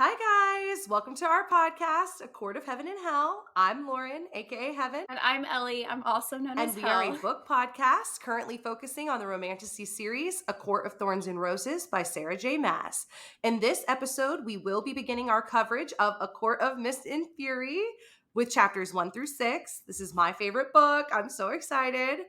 Hi, guys. Welcome to our podcast, A Court of Heaven and Hell. I'm Lauren, aka Heaven, And I'm Ellie. I'm also known and as we are a Hel. book podcast currently focusing on the romantasy series, A Court of Thorns and Roses by Sarah J. Maas. In this episode, we will be beginning our coverage of A Court of Mist and Fury with chapters 1 through 6. This is my favorite book. I'm so excited.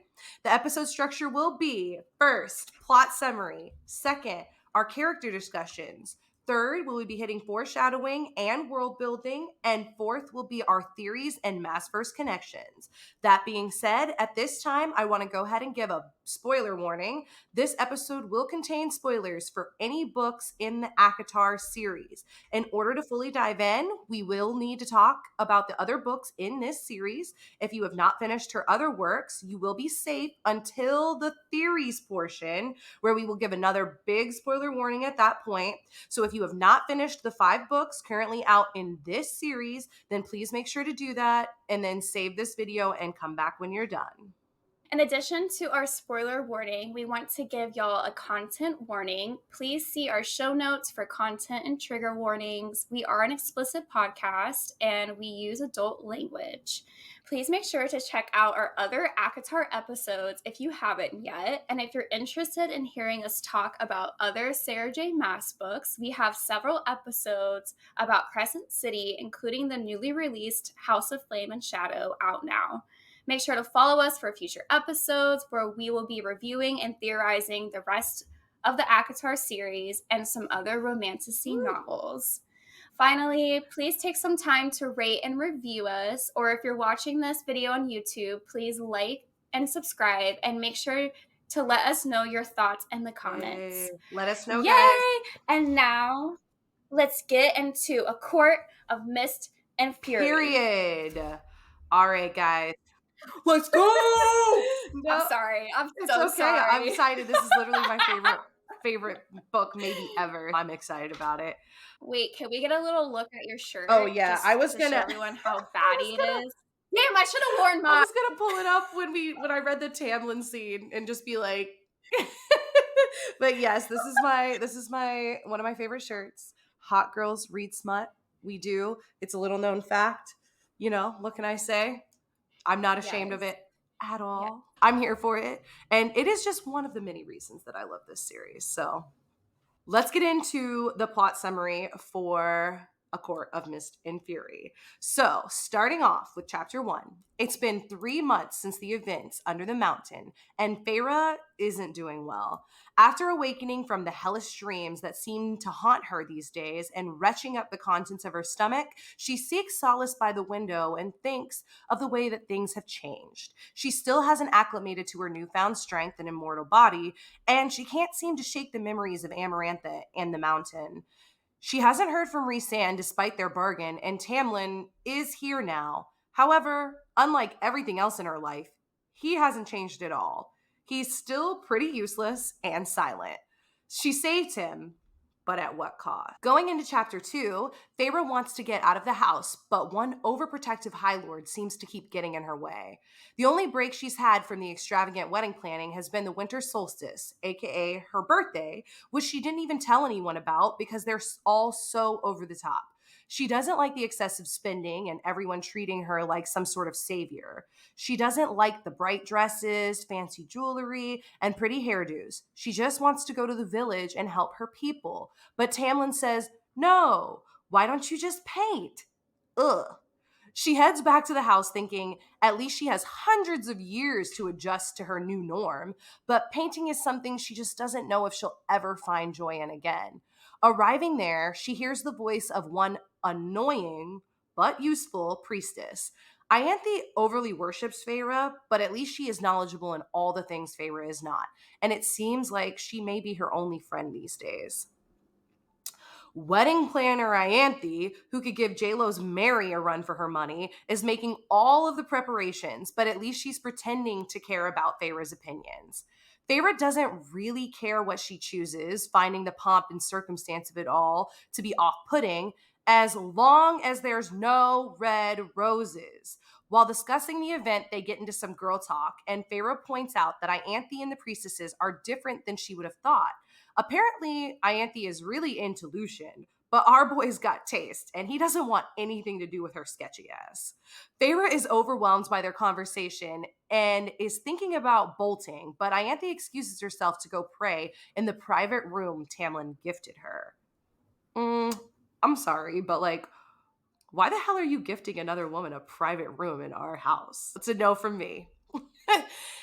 The episode structure will be first, plot summary, second, our character discussions. Third, will we be hitting foreshadowing and world building, and fourth will be our theories and mass-verse connections. That being said, at this time, I want to go ahead and give a spoiler warning. This episode will contain spoilers for any books in the ACOTAR series. In order to fully dive in, we will need to talk about the other books in this series. If you have not finished her other works, you will be safe until the theories portion, where we will give another big spoiler warning at that point. So if you have not finished the 5 books currently out in this series, then please make sure to do that and then save this video and come back when you're done. In addition to our spoiler warning, we want to give y'all a content warning. Please see our show notes for content and trigger warnings. We are an explicit podcast and we use adult language. Please make sure to check out our other ACOTAR episodes if you haven't yet. And if you're interested in hearing us talk about other Sarah J. Maas books, we have several episodes about Crescent City, including the newly released House of Flame and Shadow, out now. Make sure to follow us for future episodes where we will be reviewing and theorizing the rest of the ACOTAR series and some other romantasy novels. Finally, please take some time to rate and review us, or if you're watching this video on YouTube, please like and subscribe and make sure to let us know your thoughts in the comments. Let us know, Yay! guys. And now, let's get into A Court of Mist and Fury. Period. All right, guys. Let's go! No, I'm sorry. I'm it's so okay. sorry. I'm excited. This is literally my favorite book maybe ever. I'm excited about it. Wait, can we get a little look at your shirt? Oh yeah, just I was to gonna show everyone how I batty was it gonna is. Damn, I should have worn I mine. was gonna pull it up when I read the Tamlin scene and just be like but yes, this is my one of my favorite shirts. Hot girls read smut. We do. It's a little known fact. What can I say? I'm not ashamed of Yes. it at Yeah. all. I'm here for it. And it is just one of the many reasons that I love this series. So let's get into the plot summary for A Court of Mist and Fury. So, starting off with chapter 1, it's been 3 months since the events under the mountain, and Feyre isn't doing well. After awakening from the hellish dreams that seem to haunt her these days and retching up the contents of her stomach, she seeks solace by the window and thinks of the way that things have changed. She still hasn't acclimated to her newfound strength and immortal body, and she can't seem to shake the memories of Amarantha and the mountain. She hasn't heard from Rhysand despite their bargain, and Tamlin is here now. However, unlike everything else in her life, he hasn't changed at all. He's still pretty useless and silent. She saved him, but at what cost? Going into chapter 2, Feyre wants to get out of the house, but one overprotective High Lord seems to keep getting in her way. The only break she's had from the extravagant wedding planning has been the winter solstice, aka her birthday, which she didn't even tell anyone about because they're all so over the top. She doesn't like the excessive spending and everyone treating her like some sort of savior. She doesn't like the bright dresses, fancy jewelry, and pretty hairdos. She just wants to go to the village and help her people. But Tamlin says, "No, why don't you just paint?" Ugh. She heads back to the house thinking at least she has hundreds of years to adjust to her new norm, but painting is something she just doesn't know if she'll ever find joy in again. Arriving there, she hears the voice of one annoying but useful priestess. Ianthe overly worships Feyre, but at least she is knowledgeable in all the things Feyre is not, and it seems like she may be her only friend these days. Wedding planner Ianthe, who could give JLo's Mary a run for her money, is making all of the preparations, but at least she's pretending to care about Feyre's opinions. Feyre doesn't really care what she chooses, finding the pomp and circumstance of it all to be off-putting, as long as there's no red roses. While discussing the event, they get into some girl talk, and Feyre points out that Ianthe and the priestesses are different than she would have thought. Apparently, Ianthe is really into Lucian, But our boy's got taste, and he doesn't want anything to do with her sketchy ass. Feyre is overwhelmed by their conversation and is thinking about bolting, but Ianthe excuses herself to go pray in the private room Tamlin gifted her. I'm sorry, but like, why the hell are you gifting another woman a private room in our house? It's a no from me.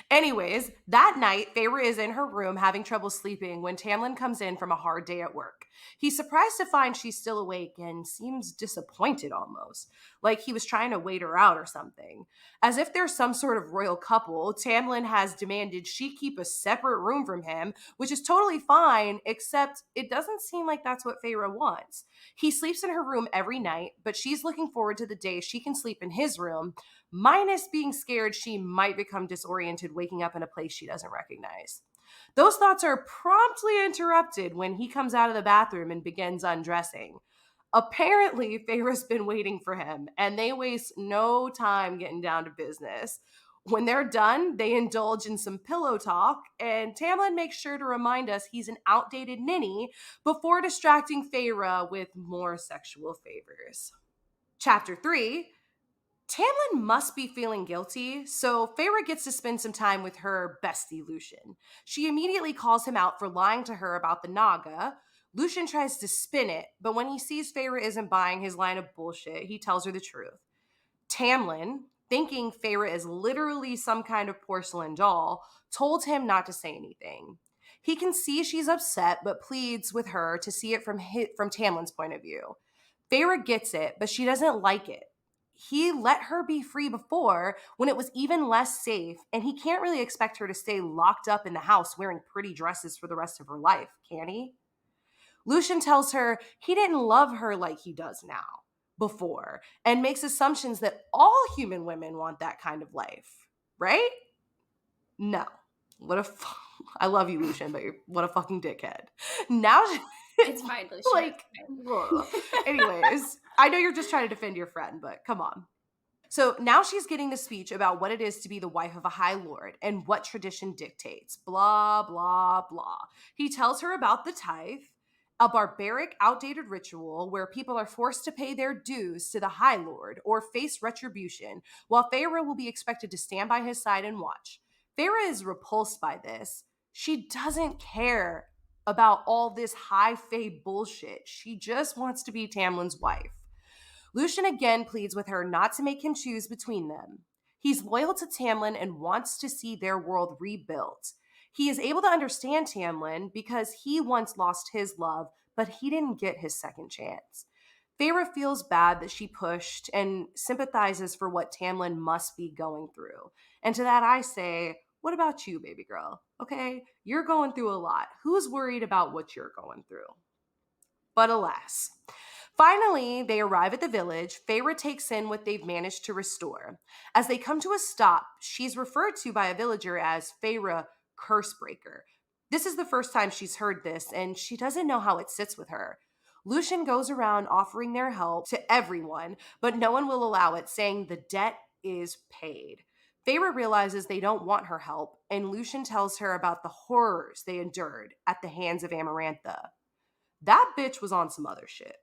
Anyways, that night, Feyre is in her room having trouble sleeping when Tamlin comes in from a hard day at work. He's surprised to find she's still awake and seems disappointed almost, like he was trying to wait her out or something. As if they're some sort of royal couple, Tamlin has demanded she keep a separate room from him, which is totally fine, except it doesn't seem like that's what Feyre wants. He sleeps in her room every night, but she's looking forward to the day she can sleep in his room, minus being scared she might become disoriented waking up in a place she doesn't recognize. Those thoughts are promptly interrupted when he comes out of the bathroom and begins undressing. Apparently, Feyre's been waiting for him, and they waste no time getting down to business. When they're done, they indulge in some pillow talk, and Tamlin makes sure to remind us he's an outdated ninny before distracting Feyre with more sexual favors. Chapter 3. Tamlin must be feeling guilty, so Feyre gets to spend some time with her bestie, Lucien. She immediately calls him out for lying to her about the Naga. Lucien tries to spin it, but when he sees Feyre isn't buying his line of bullshit, he tells her the truth. Tamlin, thinking Feyre is literally some kind of porcelain doll, told him not to say anything. He can see she's upset, but pleads with her to see it from Tamlin's point of view. Feyre gets it, but she doesn't like it. He let her be free before when it was even less safe, and he can't really expect her to stay locked up in the house wearing pretty dresses for the rest of her life, can he? Lucien tells her he didn't love her like he does now, before, and makes assumptions that all human women want that kind of life, right? No. I love you, Lucien, but what a fucking dickhead. Now, It's fine, Lucien. like, anyways, I know you're just trying to defend your friend, but come on. So now she's getting the speech about what it is to be the wife of a high lord and what tradition dictates. Blah, blah, blah. He tells her about the tithe, a barbaric, outdated ritual where people are forced to pay their dues to the high lord or face retribution, while Feyre will be expected to stand by his side and watch. Feyre is repulsed by this. She doesn't care about all this high fae bullshit. She just wants to be Tamlin's wife. Lucien again pleads with her not to make him choose between them. He's loyal to Tamlin and wants to see their world rebuilt. He is able to understand Tamlin because he once lost his love, but he didn't get his second chance. Feyre feels bad that she pushed and sympathizes for what Tamlin must be going through. And to that I say, what about you, baby girl? Okay, you're going through a lot. Who's worried about what you're going through? But alas. Finally, they arrive at the village. Feyre takes in what they've managed to restore. As they come to a stop, she's referred to by a villager as Feyre Cursebreaker. This is the first time she's heard this, and she doesn't know how it sits with her. Lucien goes around offering their help to everyone, but no one will allow it, saying the debt is paid. Feyre realizes they don't want her help, and Lucien tells her about the horrors they endured at the hands of Amarantha. That bitch was on some other shit.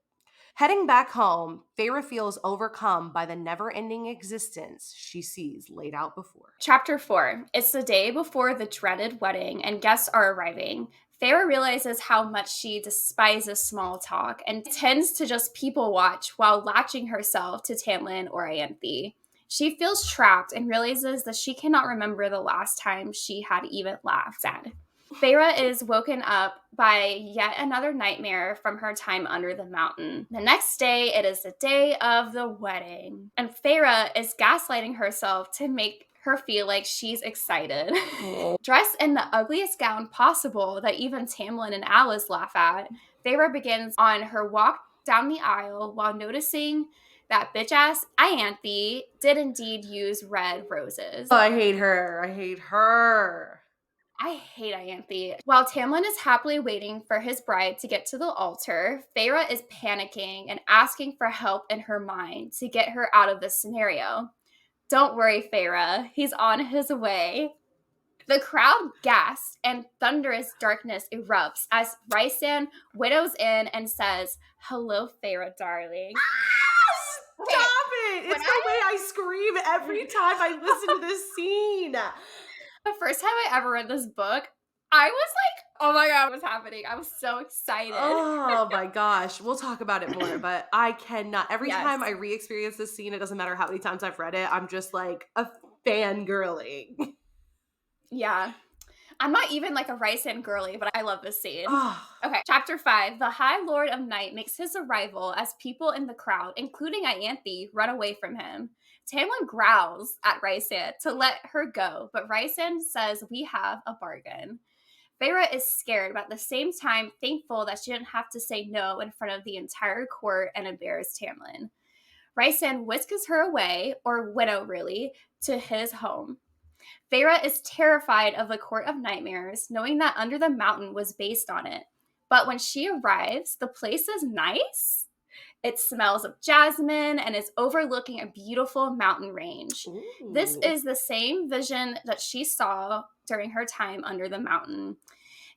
Heading back home, Feyre feels overcome by the never-ending existence she sees laid out before. Chapter 4. It's the day before the dreaded wedding, and guests are arriving. Feyre realizes how much she despises small talk and tends to just people watch while latching herself to Tamlin or Ianthe. She feels trapped and realizes that she cannot remember the last time she had even laughed. Sad. Feyre is woken up by yet another nightmare from her time under the mountain. The next day, it is the day of the wedding, and Feyre is gaslighting herself to make her feel like she's excited. Dressed in the ugliest gown possible that even Tamlin and Alice laugh at, Feyre begins on her walk down the aisle while noticing that bitch-ass Ianthe did indeed use red roses. I hate her. I hate Ianthe. While Tamlin is happily waiting for his bride to get to the altar, Feyre is panicking and asking for help in her mind to get her out of this scenario. Don't worry, Feyre. He's on his way. The crowd gasps and thunderous darkness erupts as Rysand winnows in and says, "Hello, Feyre, darling." Okay, Stop it! when It's the way I scream every time I listen to this scene. the first time I ever read this book, I was like, oh my God, what's happening? I was so excited. Oh my gosh. We'll talk about it more, but I cannot. Every Yes. time I re-experience this scene, it doesn't matter how many times I've read it, I'm just like a fangirling. Yeah. I'm not even like a Rysand girly, but I love this scene. Oh. Okay, chapter 5. The High Lord of Night makes his arrival as people in the crowd, including Ianthe, run away from him. Tamlin growls at Rysand to let her go, but Rysand says, "We have a bargain." Feyre is scared, but at the same time thankful that she didn't have to say no in front of the entire court and embarrass Tamlin. Rysand whisks her away, or Winnow really, to his home. Feyre is terrified of the Court of Nightmares, knowing that Under the Mountain was based on it. But when she arrives, the place is nice. It smells of jasmine and is overlooking a beautiful mountain range. Ooh. This is the same vision that she saw during her time under the mountain.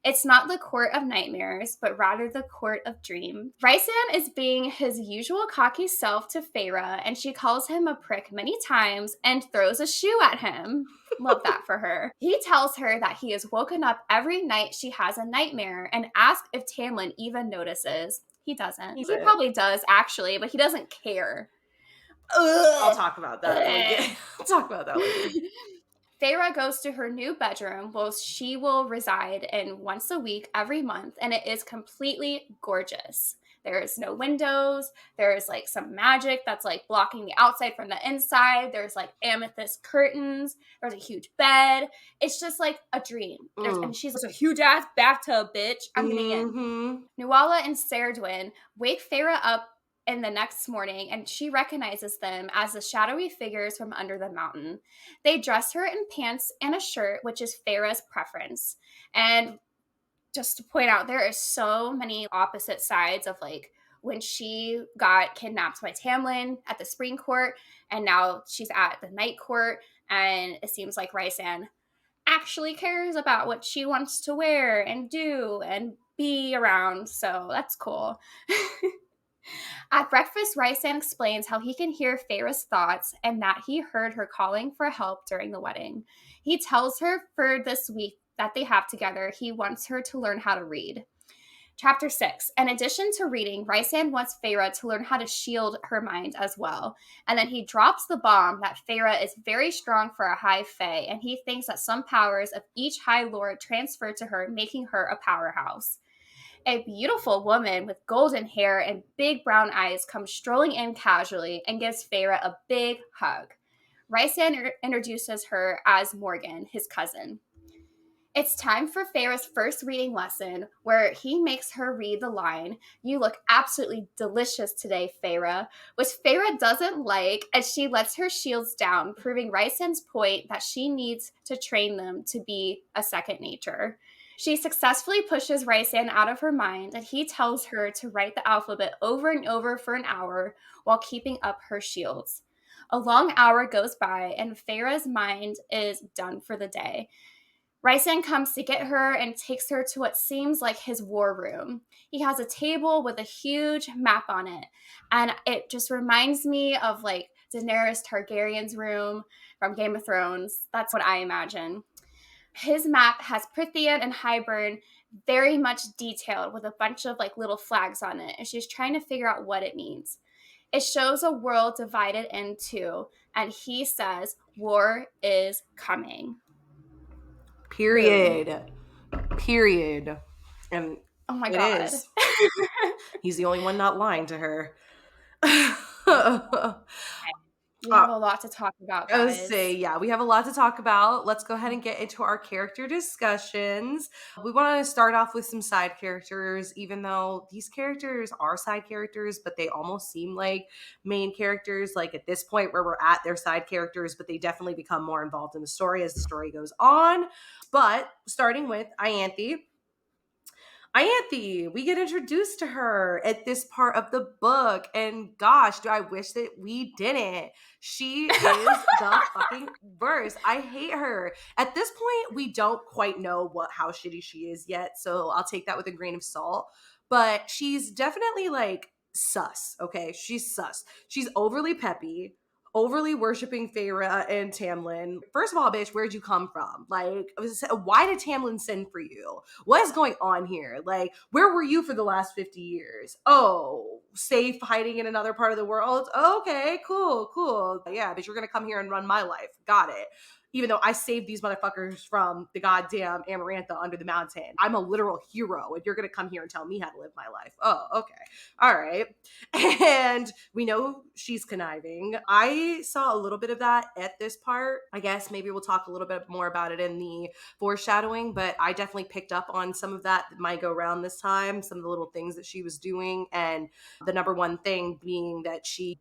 It's not the Court of Nightmares, but rather the Court of Dream. Rysand is being his usual cocky self to Feyre, and she calls him a prick many times and throws a shoe at him. Love that for her. He tells her that he is woken up every night she has a nightmare and asks if Tamlin even notices. He doesn't. He probably does, actually, but he doesn't care. I'll talk about that later. I'll talk about that later. Feyre goes to her new bedroom, where she will reside in once a week every month, and it is completely gorgeous. There's no windows. There's like some magic that's like blocking the outside from the inside. There's like amethyst curtains. There's a huge bed. It's just like a dream. And she's like, a huge ass bathtub, bitch. I'm getting in. Nuala and Serdwin wake Feyre up in the next morning, and she recognizes them as the shadowy figures from under the mountain. They dress her in pants and a shirt, which is Feyre's preference. And just to point out, there are so many opposite sides of like when she got kidnapped by Tamlin at the Spring Court, and now she's at the Night Court, and it seems like Rysand actually cares about what she wants to wear and do and be around, so that's cool. At breakfast, Rysand explains how he can hear Feyre's thoughts and that he heard her calling for help during the wedding. He tells her for this week that they have together, he wants her to learn how to read. Chapter 6. In addition to reading, Rysand wants Feyre to learn how to shield her mind as well. And then he drops the bomb that Feyre is very strong for a High Fae, and he thinks that some powers of each High Lord transfer to her, making her a powerhouse. A beautiful woman with golden hair and big brown eyes comes strolling in casually and gives Feyre a big hug. Rysand introduces her as Morgan, his cousin. It's time for Feyre's first reading lesson, where he makes her read the line, "You look absolutely delicious today, Feyre," which Feyre doesn't like, and she lets her shields down, proving Rysand's point that she needs to train them to be a second nature. She successfully pushes Rysand out of her mind, and he tells her to write the alphabet over and over for an hour while keeping up her shields. A long hour goes by, and Feyre's mind is done for the day. Rysand comes to get her and takes her to what seems like his war room. He has a table with a huge map on it, and it just reminds me of like Daenerys Targaryen's room from Game of Thrones. That's what I imagine. His map has Prithian and Hybern very much detailed with a bunch of like little flags on it, and she's trying to figure out what it means. It shows a world divided in two, and he says, "War is coming." Period. Period. And oh my it God. is. He's the only one not lying to her. We have a lot to talk about, guys. I was say, yeah, we have a lot to talk about. Let's go ahead and get into our character discussions. We want to start off with some side characters, even though these characters are side characters, but they almost seem like main characters. Like at this point where we're at, they're side characters, but they definitely become more involved in the story as the story goes on. But starting with Ianthe. Ianthe, we get introduced to her at this part of the book, and gosh, do I wish that we didn't. She is the fucking worst. I hate her. At this point, we don't quite know how shitty she is yet, so I'll take that with a grain of salt. But she's definitely like sus, okay? She's sus. She's overly peppy, overly worshiping Feyre and Tamlin. First of all, bitch, where'd you come from? Like, why did Tamlin send for you? What is going on here? Like, where were you for the last 50 years? Oh, safe hiding in another part of the world? Okay, cool, cool. Yeah, but you're gonna come here and run my life. Got it. Even though I saved these motherfuckers from the goddamn Amarantha under the mountain. I'm a literal hero, and you're gonna come here and tell me how to live my life. Oh, okay. All right. And we know she's conniving. I saw a little bit of that at this part. I guess maybe we'll talk a little bit more about it in the foreshadowing, but I definitely picked up on some of that might go around this time, some of the little things that she was doing. And the number one thing being that she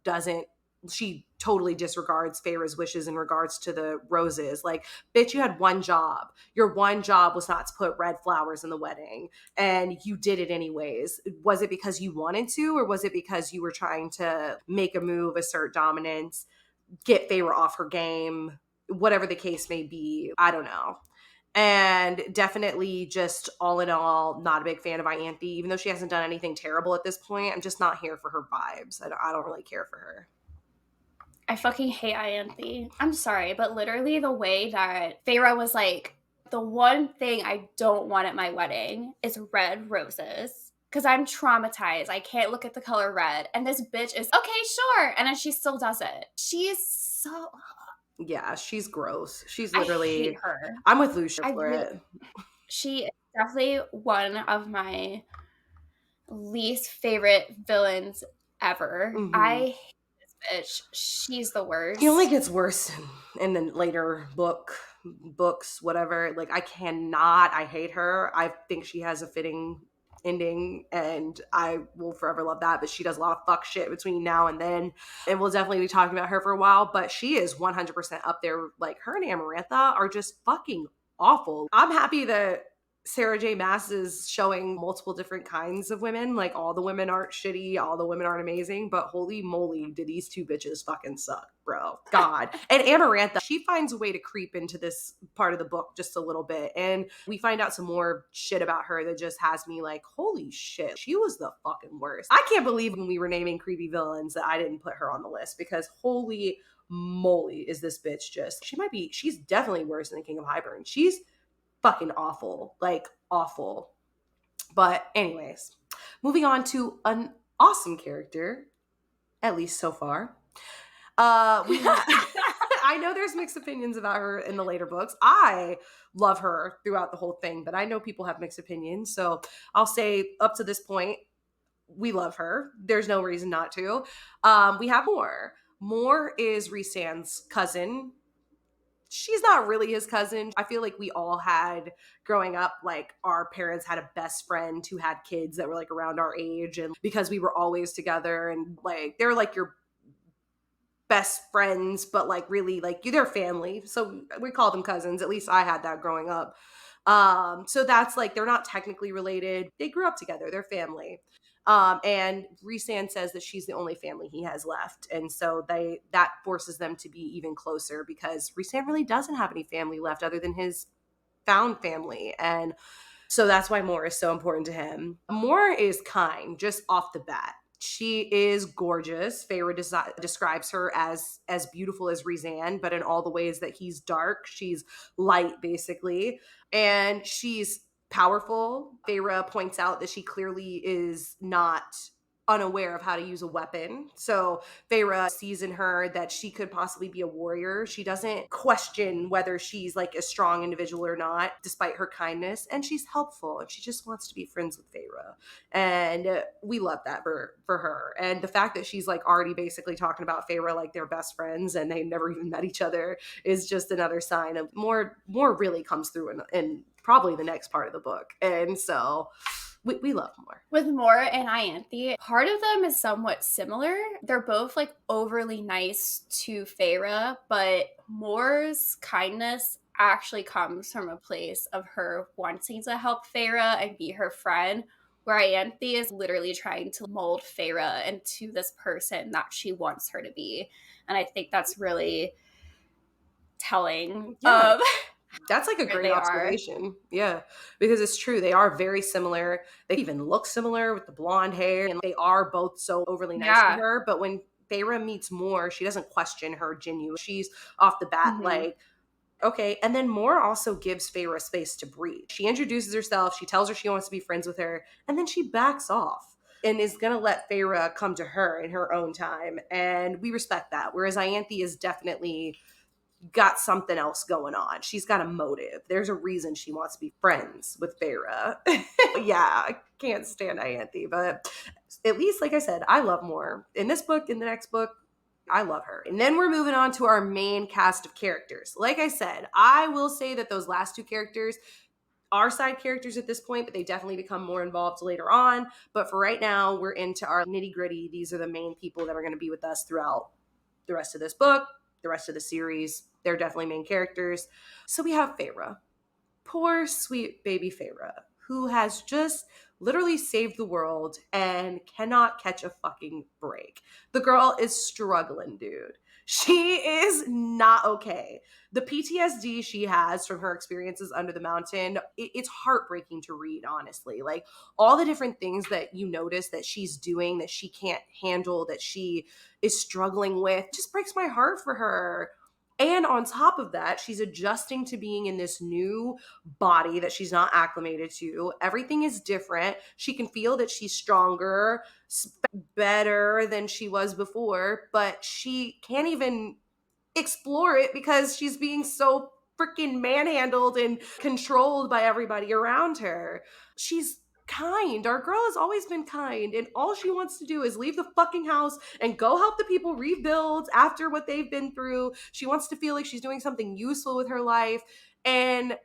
totally disregards Feyre's wishes in regards to the roses. Like, bitch, you had one job. Your one job was not to put red flowers in the wedding, and you did it anyways. Was it because you wanted to, or was it because you were trying to make a move, assert dominance, get Feyre off her game? Whatever the case may be, I don't know. And definitely, just all in all, not a big fan of Ianthe. Even though she hasn't done anything terrible at this point, I'm just not here for her vibes. I don't really care for her. I fucking hate Ianthe. I'm sorry, but literally the way that Feyre was like, the one thing I don't want at my wedding is red roses. Because I'm traumatized. I can't look at the color red. And this bitch is, okay, sure. And then she still does it. She is so... Yeah, she's gross. She's I literally... hate her. I'm with Lucia for it. She is definitely one of my least favorite villains ever. Mm-hmm. I hate this bitch. She's the worst. It only gets worse in the later books, whatever. Like, I hate her. I think she has a fitting ending, and I will forever love that, but she does a lot of fuck shit between now and then, and we'll definitely be talking about her for a while. But she is 100% up there. Like, her and Amarantha are just fucking awful. I'm happy that Sarah J. Maas is showing multiple different kinds of women. Like, all the women aren't shitty, all the women aren't amazing, but holy moly, do these two bitches fucking suck, bro. God. And Amarantha, she finds a way to creep into this part of the book just a little bit, and we find out some more shit about her that just has me like, holy shit, she was the fucking worst. I can't believe when we were naming creepy villains that I didn't put her on the list, because holy moly is this bitch just, she's definitely worse than the King of Hybern. She's fucking awful, like awful. But anyways, moving on to an awesome character, at least so far. We have I know there's mixed opinions about her in the later books. I love her throughout the whole thing, but I know people have mixed opinions. So I'll say up to this point, we love her. There's no reason not to. We have Mor. Mor is Rhysand's cousin. She's not really his cousin. I feel like we all had, growing up, like, our parents had a best friend who had kids that were like around our age, and because we were always together, and like they're like your best friends, but like really like they're family. So we call them cousins. At least I had that growing up. So that's like, they're not technically related. They grew up together. They're family. And Rhysand says that she's the only family he has left. And so that forces them to be even closer, because Rhysand really doesn't have any family left other than his found family. And so that's why Mor is so important to him. Mor is kind, just off the bat. She is gorgeous. Feyre describes her as beautiful as Rhysand, but in all the ways that he's dark, she's light, basically. And she's powerful. Feyre points out that she clearly is not unaware of how to use a weapon. So Feyre sees in her that she could possibly be a warrior. She doesn't question whether she's like a strong individual or not, despite her kindness. And she's helpful, and she just wants to be friends with Feyre. And we love that for her. And the fact that she's like already basically talking about Feyre like they're best friends and they never even met each other is just another sign of more really comes through in probably the next part of the book. And so we love Mor. With Mor and Ianthe, part of them is somewhat similar. They're both like overly nice to Feyre, but Mor's kindness actually comes from a place of her wanting to help Feyre and be her friend, where Ianthe is literally trying to mold Feyre into this person that she wants her to be. And I think that's really telling Yeah. of That's like a where great they are. observation. Yeah, because it's true. They are very similar. They even look similar with the blonde hair, and they are both so overly nice to Yeah. her. But when Feyre meets Moore, she doesn't question her genuine. She's off the bat Mm-hmm. like, okay. And then Moore also gives Feyre space to breathe. She introduces herself. She tells her she wants to be friends with her, and then she backs off and is going to let Feyre come to her in her own time. And we respect that. Whereas Ianthe is definitely got something else going on. She's got a motive. There's a reason she wants to be friends with Feyre. Yeah, I can't stand Ianthe, but at least, like I said, I love Moore. In this book, in the next book, I love her. And then we're moving on to our main cast of characters. Like I said, I will say that those last two characters are side characters at this point, but they definitely become more involved later on. But for right now, we're into our nitty gritty. These are the main people that are going to be with us throughout the rest of this book, the rest of the series. They're definitely main characters. So we have Feyre. Poor, sweet baby Feyre, who has just literally saved the world and cannot catch a fucking break. The girl is struggling, dude. She is not okay. The PTSD she has from her experiences under the mountain, it's heartbreaking to read, honestly. Like, all the different things that you notice that she's doing that she can't handle, that she is struggling with, just breaks my heart for her. And on top of that, she's adjusting to being in this new body that she's not acclimated to. Everything is different. She can feel that she's stronger, better than she was before, but she can't even explore it because she's being so freaking manhandled and controlled by everybody around her. She's kind. Our girl has always been kind, and all she wants to do is leave the fucking house and go help the people rebuild after what they've been through. She wants to feel like she's doing something useful with her life, and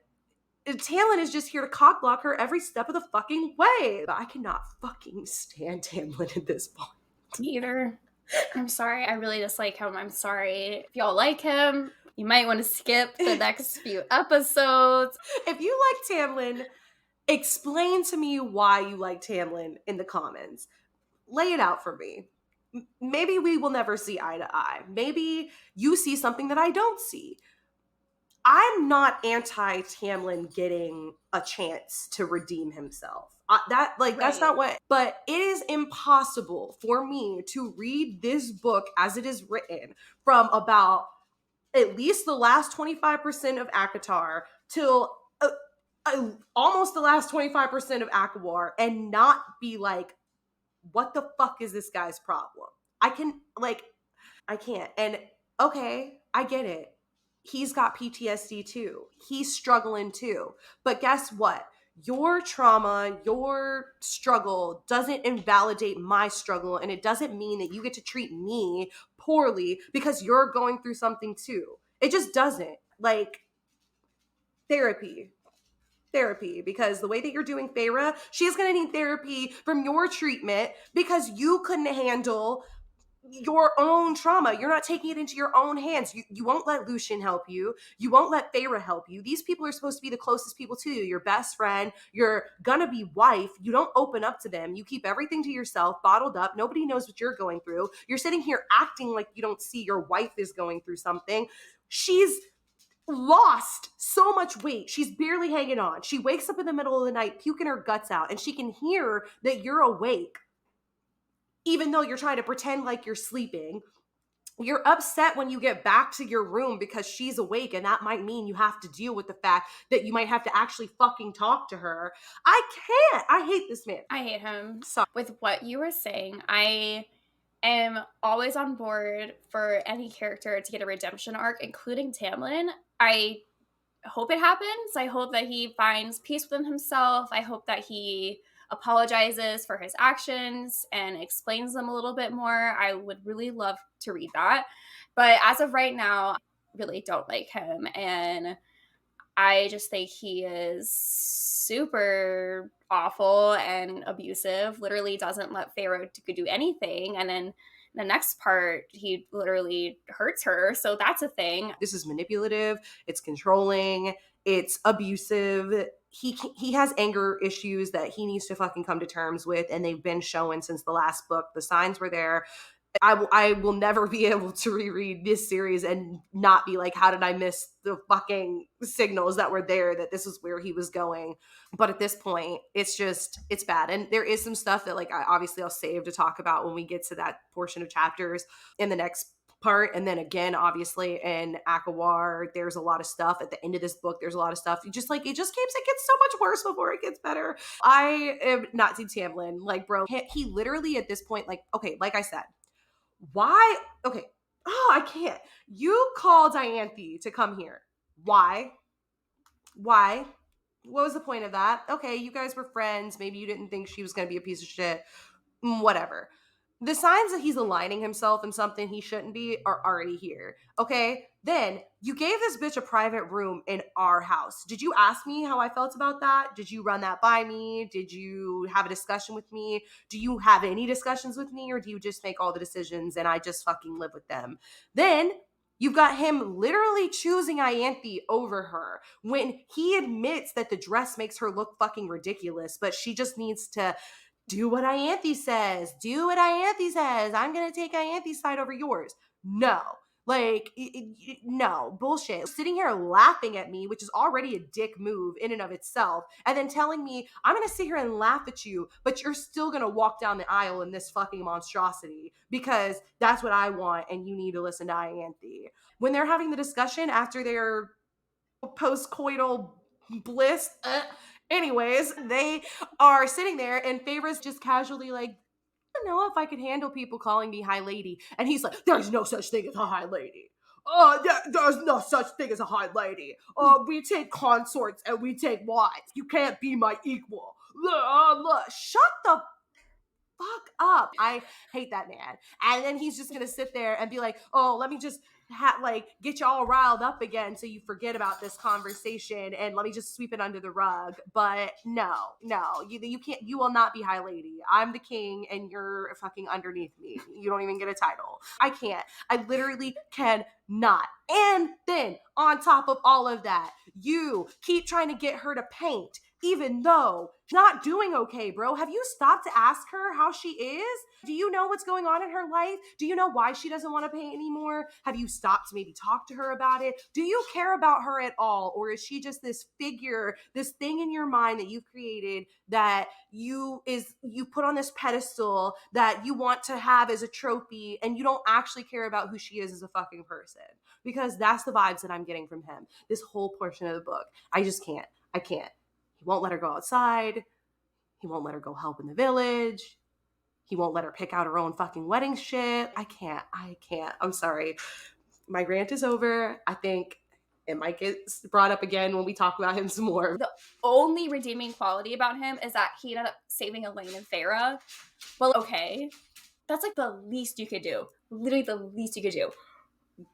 Tamlin is just here to cockblock her every step of the fucking way. But I cannot fucking stand Tamlin at this point. Me either. I'm sorry. I really dislike him. I'm sorry. If y'all like him, you might want to skip the next few episodes. If you like Tamlin, explain to me why you like Tamlin in the comments. Lay it out for me. Maybe we will never see eye to eye. Maybe you see something that I don't see. I'm not anti Tamlin getting a chance to redeem himself. That's Right. not what. But it is impossible for me to read this book as it is written from about at least the last 25% of Akatar till almost the last 25% of Akawar and not be like, what the fuck is this guy's problem? I can't. And okay, I get it. He's got PTSD too. He's struggling too. But guess what? Your trauma, your struggle doesn't invalidate my struggle. And it doesn't mean that you get to treat me poorly because you're going through something too. It just doesn't. Like, therapy. Therapy, because the way that you're doing Feyre, she's going to need therapy from your treatment because you couldn't handle your own trauma. You're not taking it into your own hands. You won't let Lucian help you. You won't let Feyre help you. These people are supposed to be the closest people to you, your best friend, your gonna be wife. You don't open up to them. You keep everything to yourself, bottled up. Nobody knows what you're going through. You're sitting here acting like you don't see your wife is going through something. She's lost so much weight. She's barely hanging on. She wakes up in the middle of the night, puking her guts out, and she can hear that you're awake even though you're trying to pretend like you're sleeping. You're upset when you get back to your room because she's awake, and that might mean you have to deal with the fact that you might have to actually fucking talk to her. I can't. I hate this man. I hate him. Sorry. With what you were saying, I am always on board for any character to get a redemption arc, including Tamlin. I hope it happens. I hope that he finds peace within himself. I hope that he apologizes for his actions and explains them a little bit more. I would really love to read that. But as of right now, I really don't like him. And I just think he is super awful and abusive, literally doesn't let Pharaoh do anything. And then The next part, he literally hurts her. So that's a thing. This is manipulative, it's controlling, it's abusive. He has anger issues that he needs to fucking come to terms with, and they've been showing since the last book. The signs were there. I will never be able to reread this series and not be like, how did I miss the fucking signals that were there that this is where he was going? But at this point, it's bad. And there is some stuff that, like, I'll save to talk about when we get to that portion of chapters in the next part. And then again, obviously in Akawar, there's a lot of stuff at the end of this book. There's a lot of stuff. It gets so much worse before it gets better. I am not Team Tamlin. Like, bro, he literally at this point, like, okay, like I said, why? Okay. Oh, I can't. You call Dianthe to come here. Why? Why? What was the point of that? Okay, you guys were friends. Maybe you didn't think she was going to be a piece of shit. Whatever. The signs that he's aligning himself in something he shouldn't be are already here. Okay? Then you gave this bitch a private room in our house. Did you ask me how I felt about that? Did you run that by me? Did you have a discussion with me? Do you have any discussions with me, or do you just make all the decisions and I just fucking live with them? Then you've got him literally choosing Ianthe over her when he admits that the dress makes her look fucking ridiculous, but she just needs to do what Ianthe says. Do what Ianthe says. I'm going to take Ianthe's side over yours. No. Like, no, bullshit. Sitting here laughing at me, which is already a dick move in and of itself, and then telling me, I'm going to sit here and laugh at you, but you're still going to walk down the aisle in this fucking monstrosity because that's what I want, and you need to listen to Ianthe. When they're having the discussion after their post-coital bliss, anyways, they are sitting there, and Feyre's just casually like, I don't know if I could handle people calling me High Lady. And he's like, there's no such thing as a High Lady. There's no such thing as a High Lady. We take consorts and we take wives. You can't be my equal. Shut the fuck up. I hate that man. And then he's just gonna sit there and be like, oh, let me just get you all riled up again so you forget about this conversation and let me just sweep it under the rug. But no, you can't. You will not be High Lady. I'm the king and you're fucking underneath me. You don't even get a title. I can't. I literally cannot. And then on top of all of that, you keep trying to get her to paint even though she's not doing okay, bro. Have you stopped to ask her how she is? Do you know what's going on in her life? Do you know why she doesn't want to paint anymore? Have you stopped to maybe talk to her about it? Do you care about her at all? Or is she just this figure, this thing in your mind that you've created that you put on this pedestal that you want to have as a trophy, and you don't actually care about who she is as a fucking person? Because that's the vibes that I'm getting from him this whole portion of the book. I just can't. I can't. He won't let her go outside. He won't let her go help in the village. He won't let her pick out her own fucking wedding shit. I can't. I'm sorry. My rant is over. I think it might get brought up again when we talk about him some more. The only redeeming quality about him is that he ended up saving Elaine and Feyre. Well, okay. That's like the least you could do. Literally the least you could do.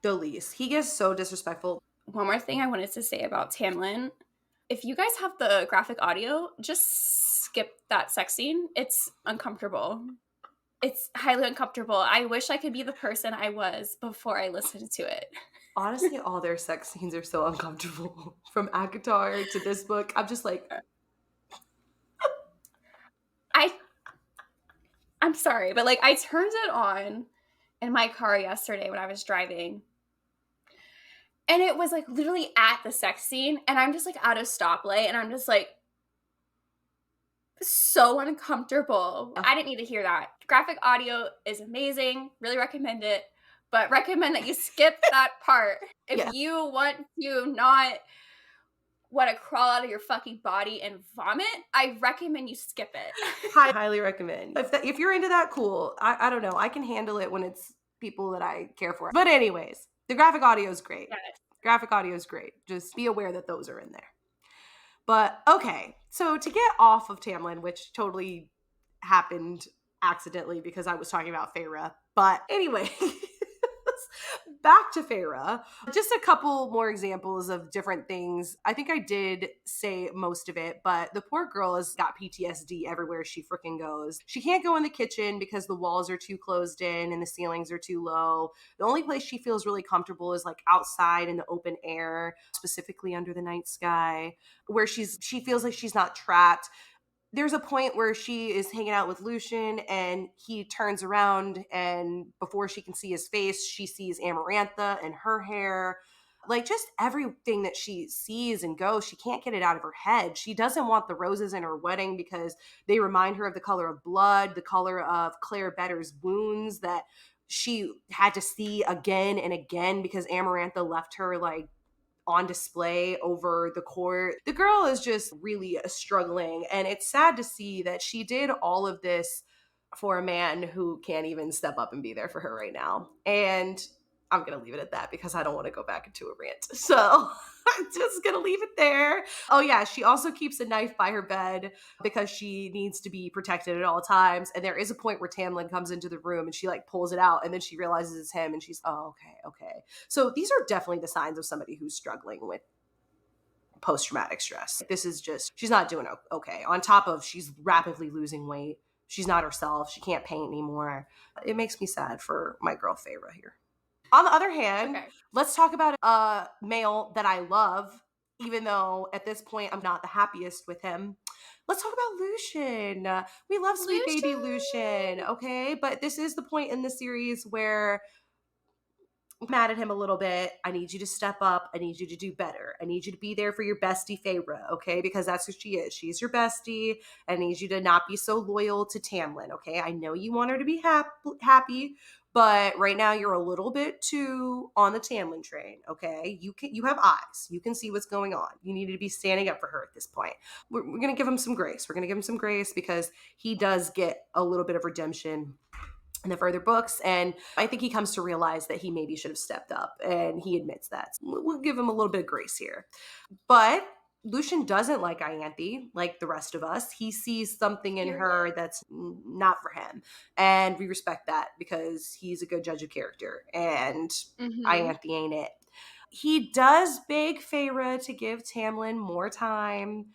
The least. He gets so disrespectful. One more thing I wanted to say about Tamlin. If you guys have the graphic audio, just skip that sex scene. It's uncomfortable. It's highly uncomfortable. I wish I could be the person I was before I listened to it. Honestly, all their sex scenes are so uncomfortable. From ACOTAR to this book, I'm just like... I'm sorry, but like I turned it on in my car yesterday when I was driving. And it was like literally at the sex scene, and I'm just like at a stoplight, and I'm just like so uncomfortable. I didn't need to hear that. Graphic audio is amazing. Really recommend it, but recommend that you skip that part. If you want to not want to crawl out of your fucking body and vomit, I recommend you skip it. Highly recommend. If you're into that, cool. I don't know. I can handle it when it's people that I care for. But anyways, the graphic audio is great. Yes. Graphic audio is great. Just be aware that those are in there. But okay, so to get off of Tamlin, which totally happened accidentally because I was talking about Feyre. But anyway, back to Feyre. Just a couple more examples of different things. I think I did say most of it, but the poor girl has got PTSD everywhere she freaking goes. She can't go in the kitchen because the walls are too closed in and the ceilings are too low. The only place she feels really comfortable is like outside in the open air, specifically under the night sky, where she feels like she's not trapped. There's a point where she is hanging out with Lucian and he turns around, and before she can see his face, she sees Amarantha and her hair. Like, just everything that she sees and goes, she can't get it out of her head. She doesn't want the roses in her wedding because they remind her of the color of blood, the color of Claire Better's wounds that she had to see again and again because Amarantha left her like on display over the court. The girl is just really struggling, and it's sad to see that she did all of this for a man who can't even step up and be there for her right now. And I'm going to leave it at that because I don't want to go back into a rant. So I'm just going to leave it there. Oh, yeah. She also keeps a knife by her bed because she needs to be protected at all times. And there is a point where Tamlin comes into the room and she like pulls it out and then she realizes it's him and she's, oh, okay. So these are definitely the signs of somebody who's struggling with post-traumatic stress. This is just, she's not doing okay. On top of she's rapidly losing weight. She's not herself. She can't paint anymore. It makes me sad for my girl Feyre here. On the other hand, let's talk about a male that I love, even though at this point I'm not the happiest with him. Let's talk about Lucian. We love sweet baby Lucian, okay? But this is the point in the series where I'm mad at him a little bit. I need you to step up. I need you to do better. I need you to be there for your bestie Feyre, okay? Because that's who she is. She's your bestie. I need you to not be so loyal to Tamlin, okay? I know you want her to be happy, but right now you're a little bit too on the Tamlin train, okay? You have eyes. You can see what's going on. You need to be standing up for her at this point. We're going to give him some grace. We're going to give him some grace because he does get a little bit of redemption in the further books, and I think he comes to realize that he maybe should have stepped up, and he admits that. We'll give him a little bit of grace here. But Lucian doesn't like Ianthe like the rest of us. He sees something in her that's not for him, and we respect that because he's a good judge of character, and Ianthe ain't it. He does beg Feyre to give Tamlin more time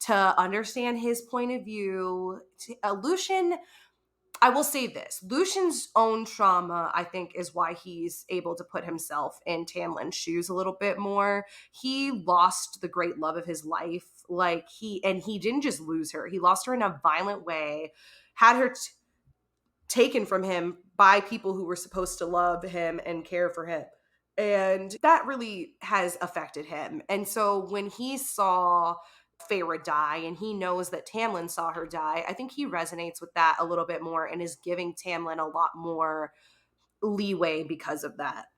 to understand his point of view. Lucian, I will say this. Lucian's own trauma, I think, is why he's able to put himself in Tamlin's shoes a little bit more. He lost the great love of his life. He didn't just lose her. He lost her in a violent way, had her taken from him by people who were supposed to love him and care for him. And that really has affected him. And so when he saw Feyre die and he knows that Tamlin saw her die, I think he resonates with that a little bit more and is giving Tamlin a lot more leeway because of that.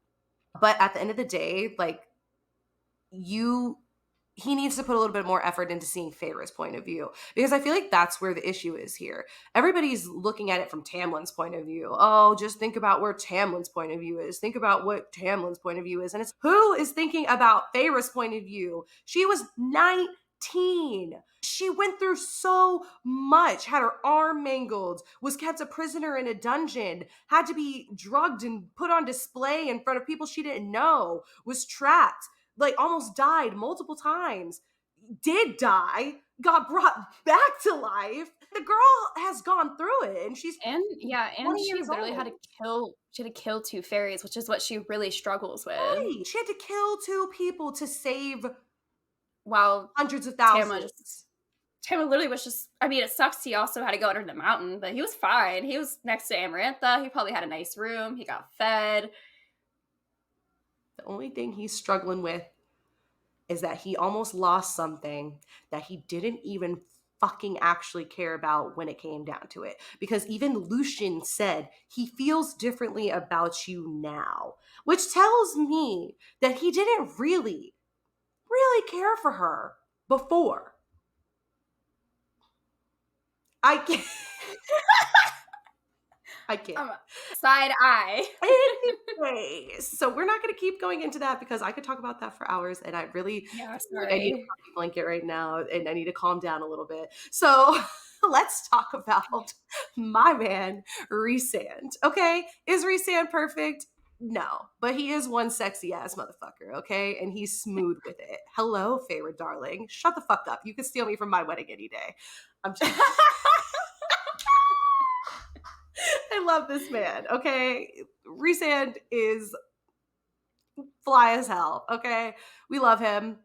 But at the end of the day, he needs to put a little bit more effort into seeing Feyre's point of view, because I feel like that's where the issue is here. Everybody's looking at it from Tamlin's point of view. Oh, just think about where Tamlin's point of view is. Think about what Tamlin's point of view is. And it's who is thinking about Feyre's point of view? She was 19. She went through so much, had her arm mangled, was kept a prisoner in a dungeon, had to be drugged and put on display in front of people she didn't know, was trapped, almost died multiple times, did die, got brought back to life. The girl has gone through it, and she's and she literally had to kill two fairies, which is what she really struggles with. Right. She had to kill two people to save hundreds of thousands. Tamlin literally was just, it sucks he also had to go under the mountain, but he was fine. He was next to Amarantha. He probably had a nice room. He got fed. The only thing he's struggling with is that he almost lost something that he didn't even fucking actually care about when it came down to it. Because even Lucian said he feels differently about you now, which tells me that he didn't really care for her before. I can't. Side eye. Anyways, so we're not going to keep going into that because I could talk about that for hours, and I need a blanket right now, and I need to calm down a little bit. So let's talk about my man, Rhysand. Okay, is Rhysand perfect? No, but he is one sexy ass motherfucker, okay? And he's smooth with it. Hello, favorite darling. Shut the fuck up. You can steal me from my wedding any day. I'm just I love this man, okay? Rhysand is fly as hell, okay? We love him.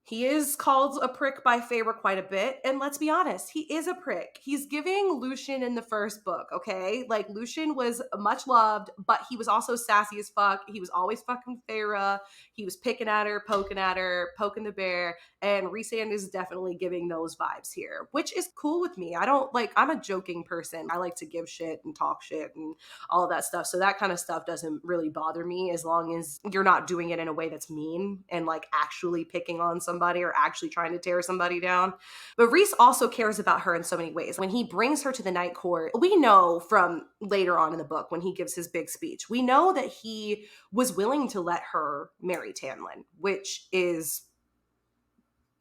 He is called a prick by Feyre quite a bit, and let's be honest, he is a prick. He's giving Lucian in the first book, okay? Like, Lucian was much loved, but he was also sassy as fuck. He was always fucking Feyre. He was picking at her, poking the bear, and Rhysand is definitely giving those vibes here, which is cool with me. I'm a joking person. I like to give shit and talk shit and all of that stuff, so that kind of stuff doesn't really bother me as long as you're not doing it in a way that's mean and, like, actually picking on somebody or actually trying to tear somebody down. But Rhys also cares about her in so many ways. When he brings her to the night court, we know from later on in the book when he gives his big speech, we know that he was willing to let her marry Tamlin, which is,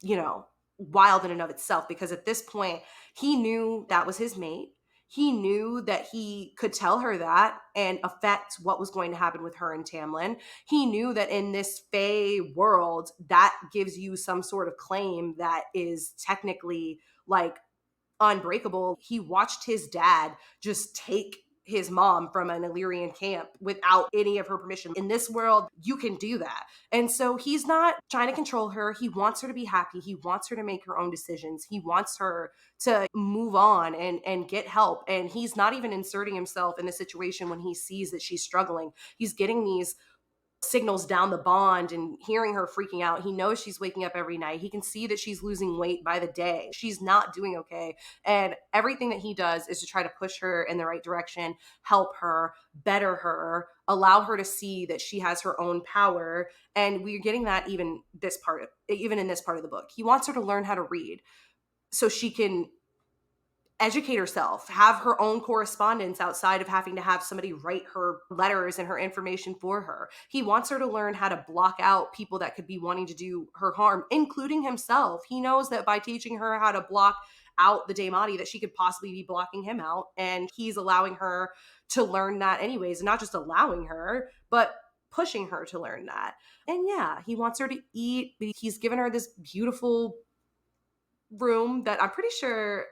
you know, wild in and of itself, because at this point he knew that was his mate. He knew that he could tell her that and affect what was going to happen with her and Tamlin. He knew that in this Fae world, that gives you some sort of claim that is technically, like, unbreakable. He watched his dad just take his mom from an Illyrian camp without any of her permission. In this world, you can do that. And so he's not trying to control her. He wants her to be happy. He wants her to make her own decisions. He wants her to move on and get help. And he's not even inserting himself in the situation when he sees that she's struggling. He's getting these signals down the bond and hearing her freaking out. He knows she's waking up every night. He can see that she's losing weight by the day. She's not doing okay. And everything that he does is to try to push her in the right direction, help her, better her, allow her to see that she has her own power. And we're getting that even in this part of the book. He wants her to learn how to read so she can educate herself, have her own correspondence outside of having to have somebody write her letters and her information for her. He wants her to learn how to block out people that could be wanting to do her harm, including himself. He knows that by teaching her how to block out the Daemati, that she could possibly be blocking him out, and he's allowing her to learn that anyways, not just allowing her, but pushing her to learn that. And yeah, he wants her to eat. He's given her this beautiful room that I'm pretty sure,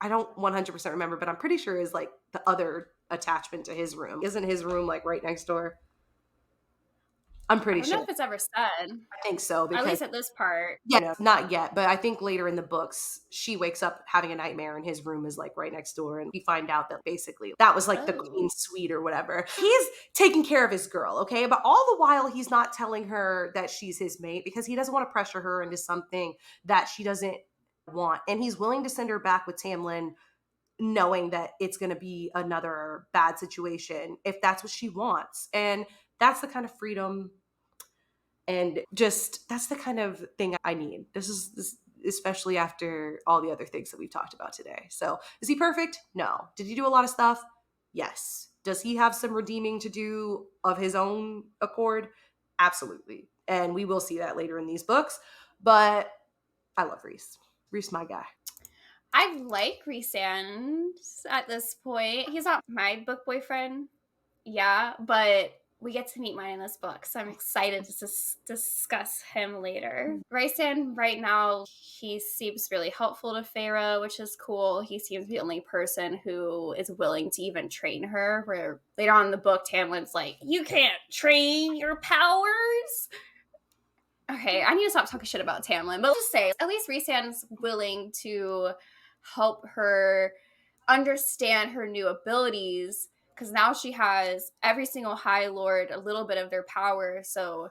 I don't 100% remember, but I'm pretty sure is like the other attachment to his room. Isn't his room like right next door? I'm I pretty don't know sure. if it's ever said, I think so. at Because, least at this part. yeah, no, not yet. But I think later in the books, she wakes up having a nightmare and his room is like right next door. And we find out that basically that was like the queen's suite or whatever. He's taking care of his girl, okay? But all the while, he's not telling her that she's his mate because he doesn't want to pressure her into something that she doesn't want. And he's willing to send her back with Tamlin, knowing that it's going to be another bad situation if that's what she wants. And that's the kind of freedom and just that's the kind of thing I need. This especially after all the other things that we've talked about today. So, is he perfect? No. Did he do a lot of stuff? Yes. Does he have some redeeming to do of his own accord? Absolutely. And we will see that later in these books. But I love Rhys. Rhys, my guy. I like Rhysand at this point. He's not my book boyfriend, yeah, but we get to meet mine in this book, so I'm excited to discuss him later. Rhysand right now, he seems really helpful to Feyre, which is cool. He seems the only person who is willing to even train her, where later on in the book, Tamlin's like, you can't train your powers. Okay, I need to stop talking shit about Tamlin, but let's just say, at least Rhysand's willing to help her understand her new abilities, because now she has every single High Lord a little bit of their power, so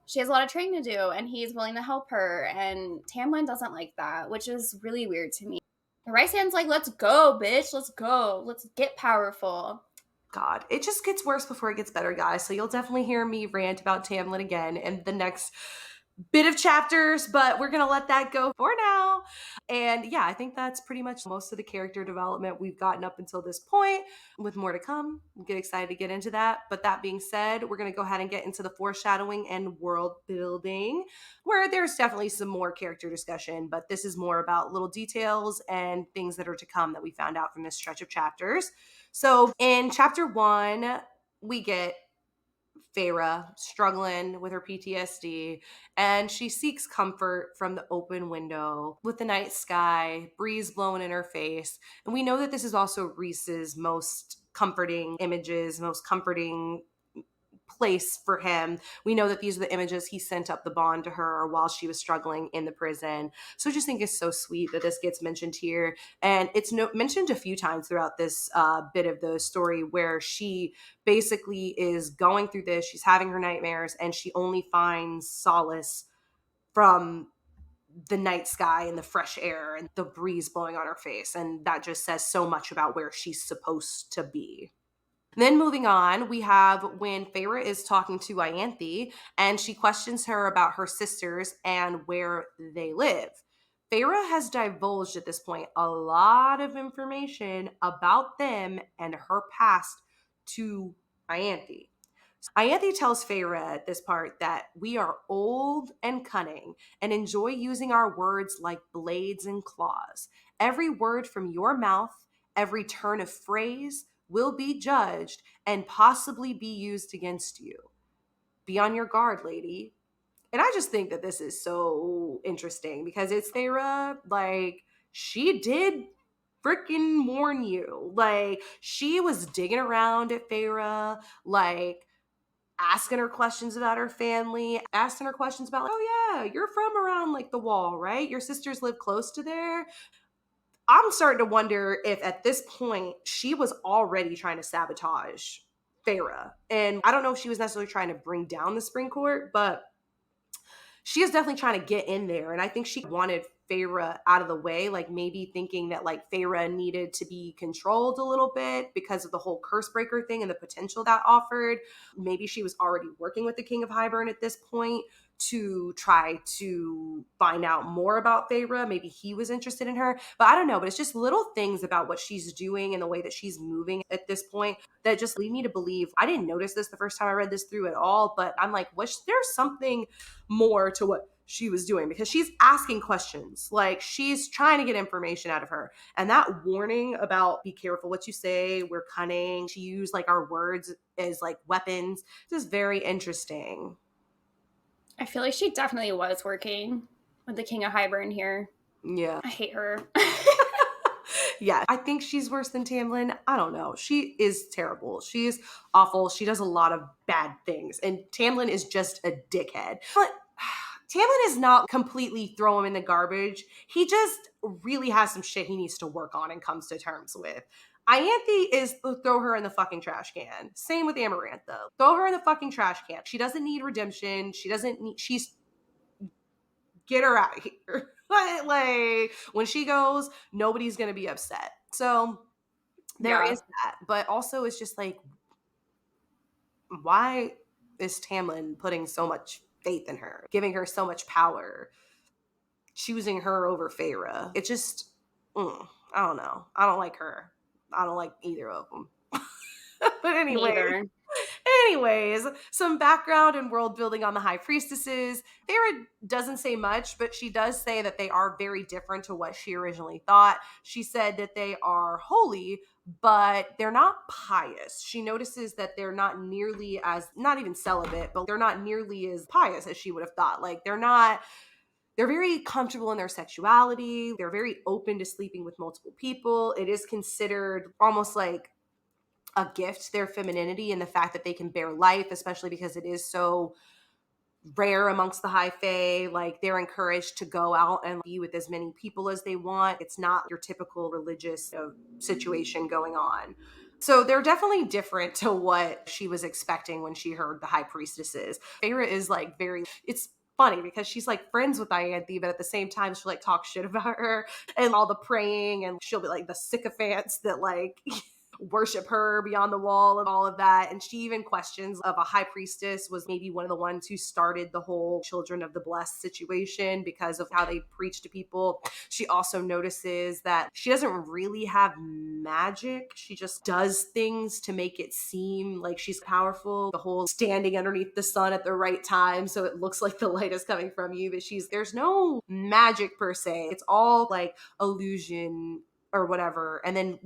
she has a lot of training to do, and he's willing to help her, and Tamlin doesn't like that, which is really weird to me. Rhysand's like, let's go, bitch, let's go, let's get powerful. God, it just gets worse before it gets better, guys. So you'll definitely hear me rant about Tamlin again in the next bit of chapters, but we're going to let that go for now. And yeah, I think that's pretty much most of the character development we've gotten up until this point, with more to come. I'm get excited to get into that. But that being said, we're going to go ahead and get into the foreshadowing and world building, where there's definitely some more character discussion, but this is more about little details and things that are to come that we found out from this stretch of chapters. So in chapter 1, we get Feyre struggling with her PTSD, and she seeks comfort from the open window with the night sky, breeze blowing in her face. And we know that this is also Rhys's most comforting images, most comforting place for him. We know that these are the images he sent up the bond to her while she was struggling in the prison. So I just think it's so sweet that this gets mentioned here. And it's mentioned a few times throughout this bit of the story where she basically is going through this. She's having her nightmares and she only finds solace from the night sky and the fresh air and the breeze blowing on her face. And that just says so much about where she's supposed to be. Then moving on, we have when Feyre is talking to Ianthe and she questions her about her sisters and where they live. Feyre has divulged at this point a lot of information about them and her past to Ianthe. Ianthe tells Feyre at this part that we are old and cunning and enjoy using our words like blades and claws. Every word from your mouth, every turn of phrase will be judged and possibly be used against you. Be on your guard, lady. And I just think that this is so interesting because it's Feyre, like, she did freaking warn you. Like, she was digging around at Feyre, like, asking her questions about her family, asking her questions about, like, oh yeah, you're from around like the wall, right? Your sisters live close to there. I'm starting to wonder if at this point she was already trying to sabotage Feyre. And I don't know if she was necessarily trying to bring down the Spring Court, but she is definitely trying to get in there. And I think she wanted Feyre out of the way, like maybe thinking that like Feyre needed to be controlled a little bit because of the whole curse breaker thing and the potential that offered. Maybe she was already working with the King of Hybern at this point to try to find out more about Feyre. Maybe he was interested in her, but I don't know. But it's just little things about what she's doing and the way that she's moving at this point that just lead me to believe. I didn't notice this the first time I read this through at all, but I'm like, was there something more to what she was doing? Because she's asking questions, like she's trying to get information out of her. And that warning about be careful what you say, we're cunning, she used like our words as like weapons. This is very interesting. I feel like she definitely was working with the King of Hybern here. Yeah. I hate her. Yeah, I think she's worse than Tamlin. I don't know. She is terrible. She is awful. She does a lot of bad things. And Tamlin is just a dickhead. But Tamlin is not completely throw him in the garbage. He just really has some shit he needs to work on and comes to terms with. Ianthe is throw her in the fucking trash can. Same with Amarantha. Throw her in the fucking trash can. She doesn't need redemption. She's get her out of here. Like when she goes, nobody's gonna be upset. So there Yeah. is that. But also it's just like, why is Tamlin putting so much faith in her, giving her so much power, choosing her over Feyre? It just, I don't know. I don't like her. I don't like either of them. But anyway, Neither. anyways, some background and world building on the High Priestesses. Feyre doesn't say much, but she does say that they are very different to what she originally thought. She said that they are holy, but they're not pious. She notices that they're not nearly as, not even celibate, but they're not nearly as pious as she would have thought. Like they're very comfortable in their sexuality. They're very open to sleeping with multiple people. It is considered almost like a gift, their femininity and the fact that they can bear life, especially because it is so rare amongst the high fae. Like they're encouraged to go out and be with as many people as they want. It's not your typical religious situation going on. So they're definitely different to what she was expecting when she heard the High Priestesses. Feyre is like it's funny because she's like friends with Ianthe, but at the same time she'll like talk shit about her and all the praying, and she'll be like the sycophants that like worship her beyond the wall and all of that. And she even questions of a high priestess was maybe one of the ones who started the whole children of the blessed situation because of how they preach to people. She also notices that she doesn't really have magic. She just does things to make it seem like she's powerful. The whole standing underneath the sun at the right time so it looks like the light is coming from you, but there's no magic per se. It's all like illusion or whatever. And then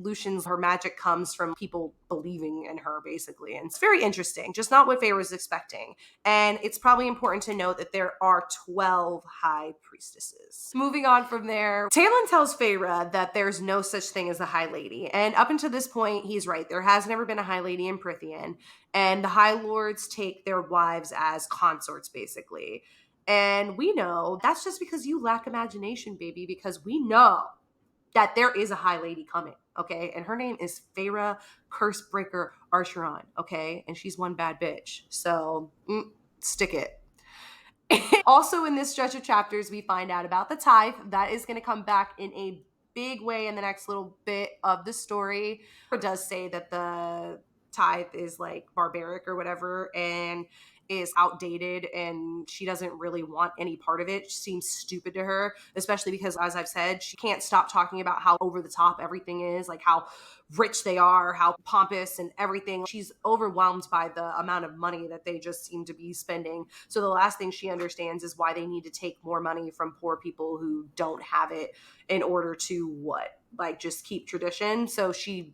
her magic comes from people believing in her, basically. And it's very interesting, just not what Feyre was expecting. And it's probably important to note that there are 12 high priestesses. Moving on from there, Tamlin tells Feyre that there's no such thing as a high lady. And up until this point, he's right. There has never been a high lady in Prythian. And the High Lords take their wives as consorts, basically. And we know that's just because you lack imagination, baby, because we know that there is a high lady coming, okay? And her name is Feyre Cursebreaker Archeron, okay? And she's one bad bitch. So stick it. Also in this stretch of chapters, we find out about the tithe. That is going to come back in a big way in the next little bit of the story. It does say that the tithe is like barbaric or whatever, and is outdated, and she doesn't really want any part of it. It seems stupid to her, especially because, as I've said, she can't stop talking about how over the top everything is, like how rich they are, how pompous and everything. She's overwhelmed by the amount of money that they just seem to be spending. So the last thing she understands is why they need to take more money from poor people who don't have it in order to what? Like just keep tradition. So she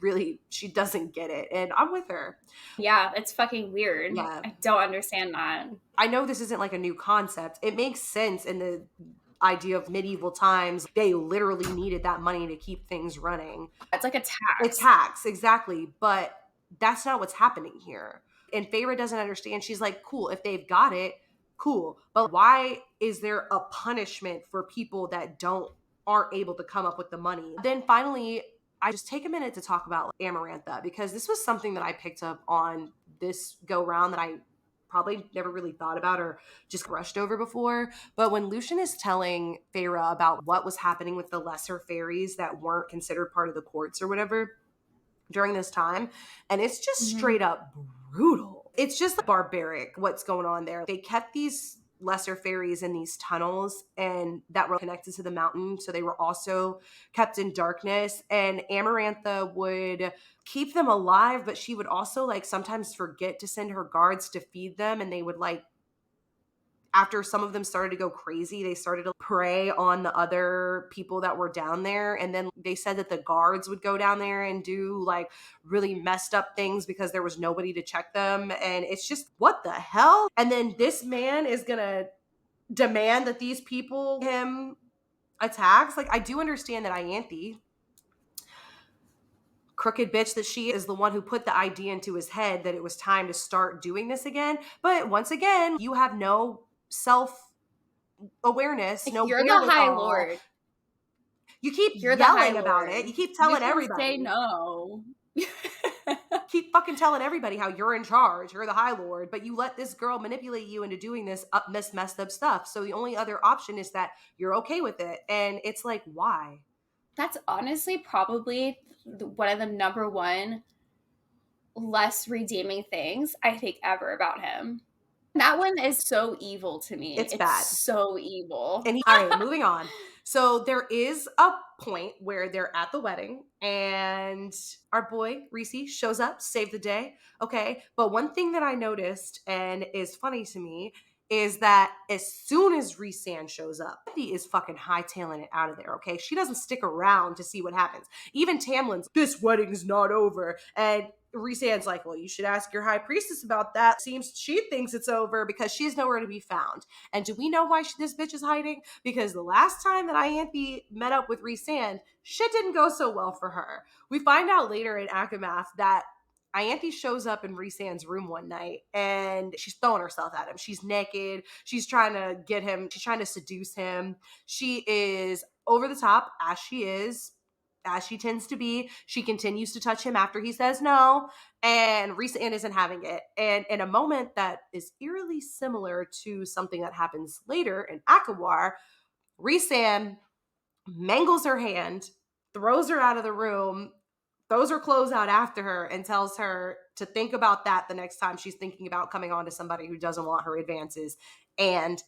doesn't get it. And I'm with her. Yeah, it's fucking weird. Yeah. I don't understand that. I know this isn't like a new concept. It makes sense in the idea of medieval times. They literally needed that money to keep things running. It's like a tax. It's tax, exactly. But that's not what's happening here. And Feyre doesn't understand. She's like, cool, if they've got it, cool. But why is there a punishment for people that aren't able to come up with the money? Then finally, I just take a minute to talk about Amarantha, because this was something that I picked up on this go round that I probably never really thought about or just brushed over before. But when Lucien is telling Feyre about what was happening with the lesser fairies that weren't considered part of the courts or whatever during this time, and it's just straight up brutal. It's just barbaric what's going on there. They kept these lesser fairies in these tunnels and that were connected to the mountain, so they were also kept in darkness, and Amarantha would keep them alive, but she would also like sometimes forget to send her guards to feed them, and they would like, after some of them started to go crazy, they started to prey on the other people that were down there. And then they said that the guards would go down there and do like really messed up things because there was nobody to check them. And it's just, what the hell? And then this man is gonna demand that these people him attacks. Like, I do understand that Ianthe, crooked bitch that she is, the one who put the idea into his head that it was time to start doing this again. But once again, you have no self-awareness, no You're the High wherewithal. Lord. You keep You're yelling about it. You keep telling you everybody. Say no. Keep fucking telling everybody how you're in charge. You're the High Lord, but you let this girl manipulate you into doing this messed up stuff. So the only other option is that you're okay with it. And it's like, why? That's honestly probably one of the number one less redeeming things I think ever about him. That one is so evil to me. It's bad. So evil. And all right, moving on. So there is a point where they're at the wedding and our boy Reese shows up, save the day. Okay. But one thing that I noticed and is funny to me is that as soon as Rhysand shows up, he is fucking hightailing it out of there, okay? She doesn't stick around to see what happens. Even Tamlin's, this wedding's not over. And Rhysand's like, well, you should ask your high priestess about that. Seems she thinks it's over because she's nowhere to be found. And do we know why this bitch is hiding? Because the last time that Ianthe met up with Rhysand, shit didn't go so well for her. We find out later in Akamath that Ianthe shows up in Rhysand's room one night and she's throwing herself at him. She's naked. She's trying to get him. She's trying to seduce him. She is over the top, as she is, as she tends to be. She continues to touch him after he says no, and Rhysand isn't having it. And in a moment that is eerily similar to something that happens later in Akawar, Rhysand mangles her hand, throws her out of the room, throws her clothes out after her, and tells her to think about that the next time she's thinking about coming on to somebody who doesn't want her advances, and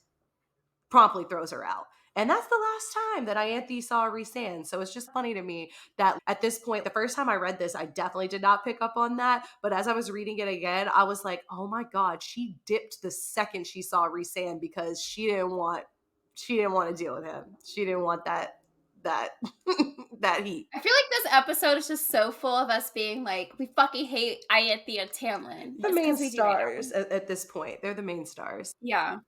promptly throws her out. And that's the last time that Ianthe saw Rhysand. So it's just funny to me that at this point, the first time I read this, I definitely did not pick up on that. But as I was reading it again, I was like, oh my God, she dipped the second she saw Rhysand because she didn't want to deal with him. She didn't want that that heat. I feel like this episode is just so full of us being like, we fucking hate Ianthe and Tamlin. The It's main because we do right stars now. at this point. They're the main stars. Yeah.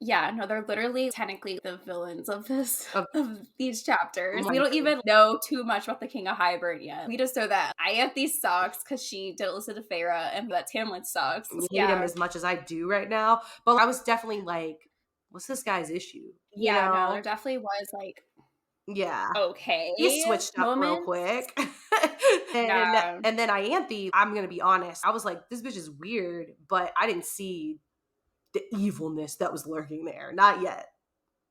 Yeah, no, they're literally technically the villains of these chapters. We don't even know too much about the King of Hybern yet. We just know that Ianthe sucks because she didn't listen to Feyre, and that Tamlin sucks. I hate him as much as I do right now, but I was definitely like, what's this guy's issue? You Yeah, no, know? there definitely was like, Yeah. okay, He switched up real moments. quick. Yeah. And then Ianthe, I'm gonna be honest, I was like, this bitch is weird, but I didn't see the evilness that was lurking there. Not yet.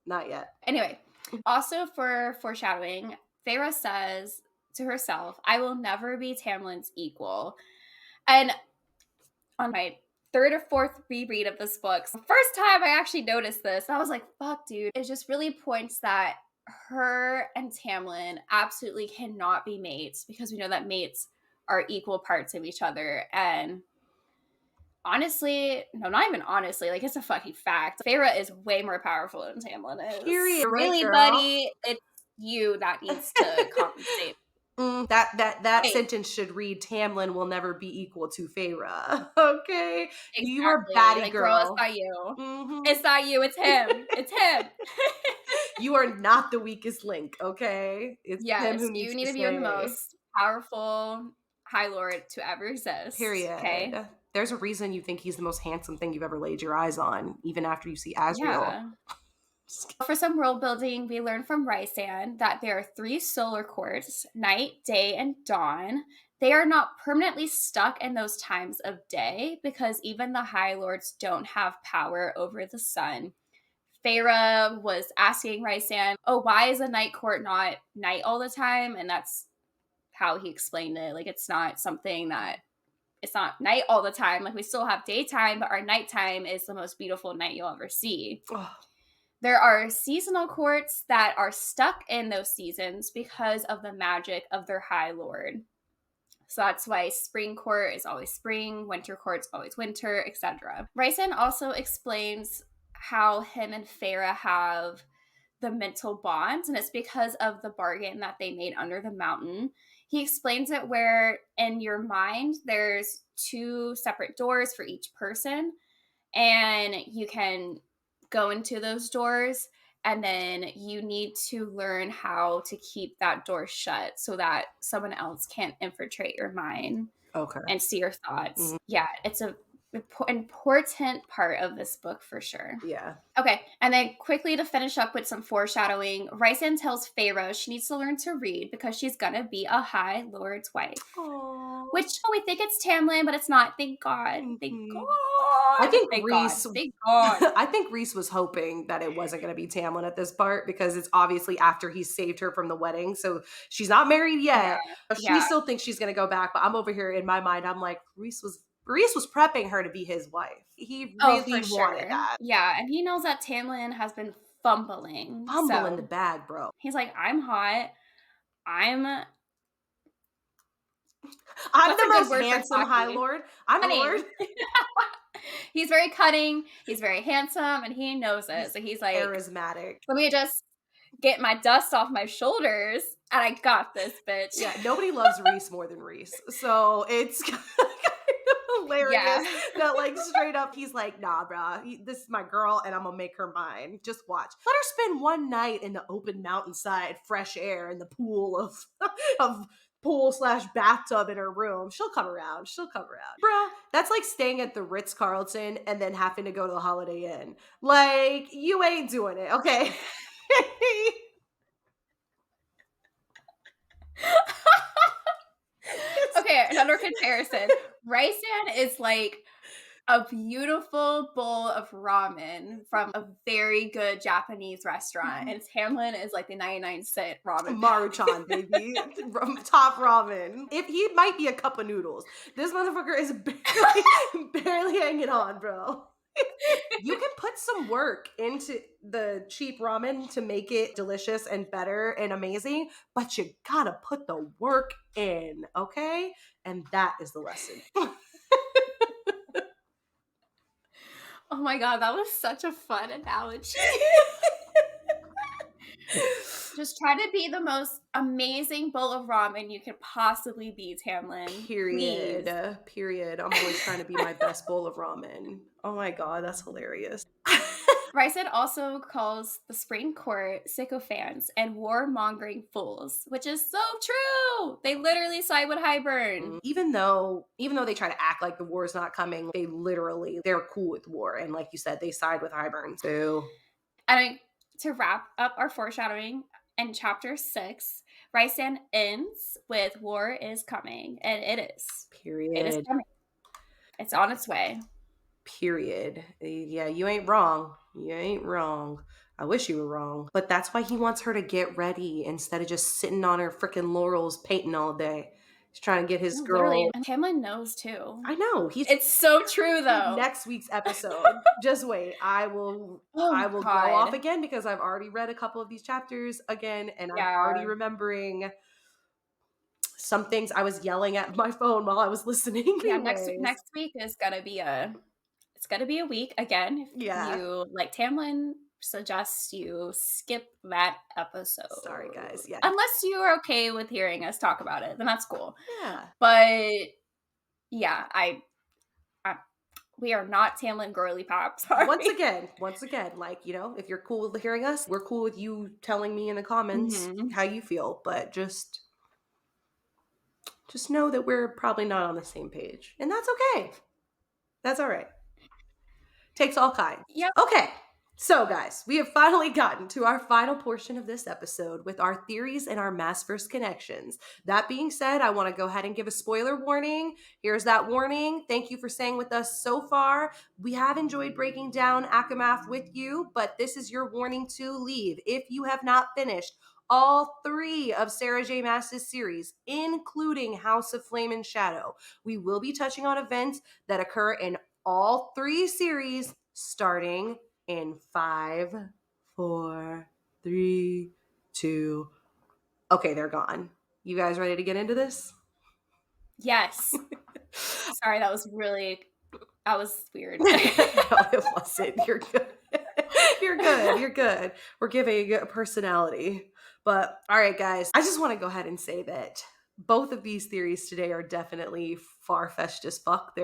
Not yet. Anyway, also for foreshadowing, Feyre says to herself, I will never be Tamlin's equal. And on my third or fourth reread of this book, the first time I actually noticed this, I was like, fuck, dude. It just really points that her and Tamlin absolutely cannot be mates because we know that mates are equal parts of each other. And honestly, no, not even honestly, like it's a fucking fact. Feyre is way more powerful than Tamlin is. Period. Really, Right, buddy, it's you that needs to compensate. That Hey. sentence should read, Tamlin will never be equal to Feyre. Okay? Exactly. You are batty, like, girl. It's not you. Mm-hmm. It's not you. It's him. It's him. You are not the weakest link, okay? It's him who needs you need to to be stay. the most powerful High Lord to ever exist. Period. Okay? There's a reason you think he's the most handsome thing you've ever laid your eyes on, even after you see Asriel. Yeah. For some world building, we learn from Rysand that there are 3 solar courts, night, day, and dawn. They are not permanently stuck in those times of day because even the High Lords don't have power over the sun. Feyre was asking Rysand, oh, why is a night court not night all the time? And that's how he explained it. Like, it's not something that, it's not night all the time. Like, we still have daytime, but our nighttime is the most beautiful night you'll ever see. Oh. There are seasonal courts that are stuck in those seasons because of the magic of their High Lord. So that's why spring court is always spring, winter court's always winter, etc. Rysand also explains how him and Feyre have the mental bonds, and it's because of the bargain that they made under the mountain. He explains it where in your mind there's 2 separate doors for each person, and you can go into those doors, and then you need to learn how to keep that door shut so that someone else can't infiltrate your mind and see your thoughts. Mm-hmm. Yeah, it's a important part of this book for sure. Yeah. Okay, and then quickly to finish up with some foreshadowing, Rysand tells Feyre she needs to learn to read because she's gonna be a High Lord's wife. Aww. Which we think it's Tamlin, but it's not. Thank God. Thank God. I think Thank Rhys. God. Thank God. I think Rhys was hoping that it wasn't going to be Tamlin at this part because it's obviously after he saved her from the wedding, so she's not married yet. Yeah. She still thinks she's going to go back, but I'm over here in my mind. I'm like, Rhys was prepping her to be his wife. He really wanted that. Yeah, and he knows that Tamlin has been fumbling the bag, bro. He's like, I'm hot. I'm the most handsome High Lord. I'm Lord. He's very cunning. He's very handsome, and he knows it. So he's like charismatic. Let me just get my dust off my shoulders, and I got this, bitch. Yeah, nobody loves Rhys more than Rhys. So it's kind of hilarious that, like, straight up, he's like, nah, bruh, this is my girl, and I'm gonna make her mine. Just watch. Let her spend one night in the open mountainside, fresh air, in the pool of pool/bathtub in her room. She'll come around. Bruh, that's like staying at the Ritz-Carlton and then having to go to the Holiday Inn. Like, you ain't doing it, okay? Okay, another comparison. Rysand is like a beautiful bowl of ramen from a very good Japanese restaurant. And Tamlin is like the 99-cent ramen. Maruchan, baby. Top ramen. If he might be a cup of noodles. This motherfucker is barely hanging on, bro. You can put some work into the cheap ramen to make it delicious and better and amazing, but you gotta put the work in, okay? And that is the lesson. Oh my God, that was such a fun analogy. Just try to be the most amazing bowl of ramen you could possibly be, Tamlin. Period. Please. Period. I'm always trying to be my best bowl of ramen. Oh my god, that's hilarious. Ryson also calls the Spring Court sycophants and warmongering fools, which is so true. They literally side with Hybern. Even though they try to act like the war is not coming, they're cool with war. And like you said, they side with Hybern. So And to wrap up our foreshadowing, in chapter 6, Rysan ends with war is coming. And it is. period. It is coming. It's on its way. Period. Yeah, you ain't wrong. You ain't wrong. I wish you were wrong. But that's why he wants her to get ready instead of just sitting on her freaking laurels painting all day. He's trying to get his girl. Literally, and Tamlin knows too. I know. It's so true though. Next week's episode. Just wait. I will go off again because I've already read a couple of these chapters again and I'm already remembering some things. I was yelling at my phone while I was listening. Yeah, next week is gonna be a week again. If you like Tamlin, suggest you skip that episode. Sorry guys. Yeah. Unless you are okay with hearing us talk about it, then that's cool. Yeah. But yeah, we are not Tamlin girly pop. Sorry. Once again, like, you know, if you're cool with hearing us, we're cool with you telling me in the comments how you feel. But just know that we're probably not on the same page. And that's okay. That's all right. Takes all kinds. Yep. Okay. So, guys, we have finally gotten to our final portion of this episode with our theories and our Maas-verse connections. That being said, I want to go ahead and give a spoiler warning. Here's that warning. Thank you for staying with us so far. We have enjoyed breaking down Akamath with you, but this is your warning to leave. If you have not finished all 3 of Sarah J. Maas's series, including House of Flame and Shadow, we will be touching on events that occur in all 3 series starting in 5, 4, 3, 2. Okay, they're gone. You guys ready to get into this? Yes. Sorry, that was weird. No, it wasn't. You're good. You're good. We're giving a personality. But all right, guys, I just want to go ahead and say that both of these theories today are definitely far-fetched as fuck.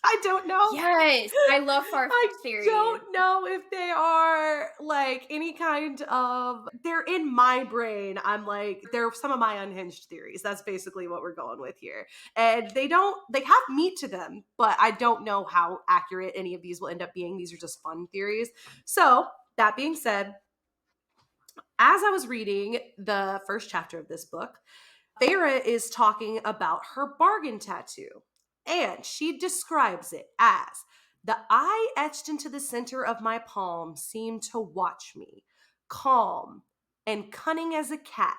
I don't know. Yes, I love far-fetched theories. I don't know if they are like any kind of, they're in my brain. I'm like, they're some of my unhinged theories. That's basically what we're going with here. And they have meat to them, but I don't know how accurate any of these will end up being. These are just fun theories. So that being said, as I was reading the first chapter of this book, Feyre is talking about her bargain tattoo. And she describes it as, the eye etched into the center of my palm seemed to watch me, calm and cunning as a cat,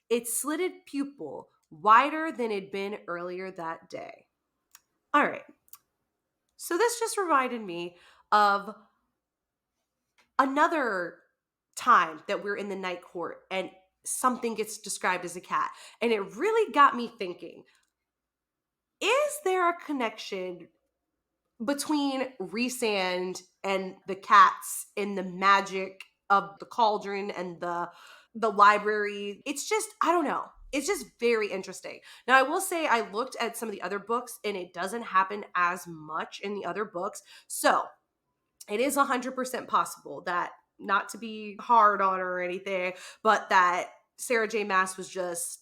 its slitted pupil wider than it'd been earlier that day. All right. So this just reminded me of another time that we're in the night court and something gets described as a cat. And it really got me thinking, is there a connection between Rhysand and the cats in the magic of the cauldron and the library? It's just, I don't know. It's just very interesting. Now, I will say I looked at some of the other books and it doesn't happen as much in the other books. So it is 100% possible that, not to be hard on her or anything, but that Sarah J. Maas was just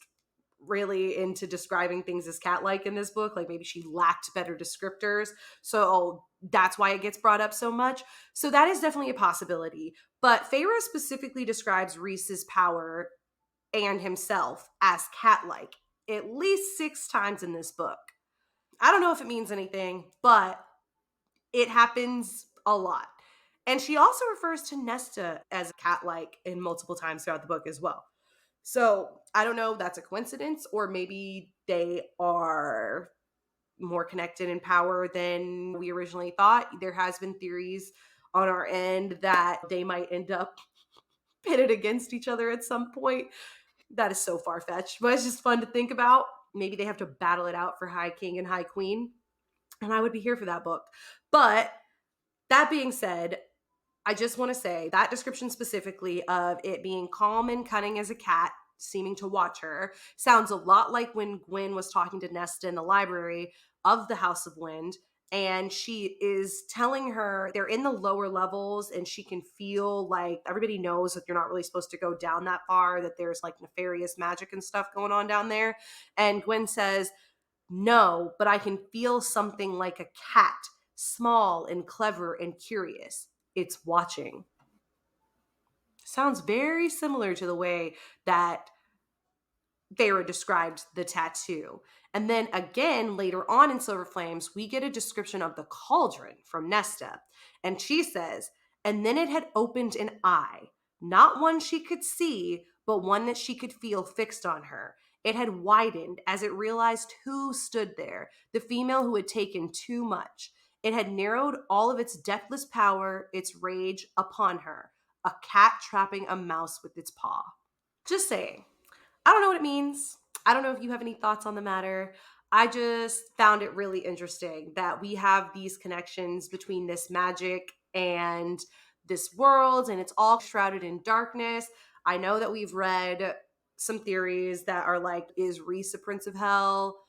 really into describing things as cat-like in this book. Like maybe she lacked better descriptors. So that's why it gets brought up so much. So that is definitely a possibility. But Feyre specifically describes Rhys's power and himself as cat-like at least 6 times in this book. I don't know if it means anything, but it happens a lot. And she also refers to Nesta as cat-like in multiple times throughout the book as well. So I don't know if that's a coincidence or maybe they are more connected in power than we originally thought. There has been theories on our end that they might end up pitted against each other at some point. That is so far-fetched, but it's just fun to think about. Maybe they have to battle it out for High King and High Queen, and I would be here for that book. But that being said, I just want to say that description specifically of it being calm and cunning as a cat, seeming to watch her, sounds a lot like when Gwen was talking to Nesta in the library of the House of Wind. And she is telling her they're in the lower levels, and she can feel like everybody knows that you're not really supposed to go down that far, that there's like nefarious magic and stuff going on down there. And Gwen says, "No, but I can feel something like a cat, small and clever and curious. It's watching." Sounds very similar to the way that Feyre described the tattoo. And then again, later on in Silver Flames, we get a description of the cauldron from Nesta. And she says, "And then it had opened an eye, not one she could see, but one that she could feel fixed on her. It had widened as it realized who stood there, the female who had taken too much. It had narrowed all of its deathless power, its rage upon her, a cat trapping a mouse with its paw." Just saying. I don't know what it means. I don't know if you have any thoughts on the matter. I just found it really interesting that we have these connections between this magic and this world, and it's all shrouded in darkness. I know that we've read some theories that are like, is Reese a prince of hell?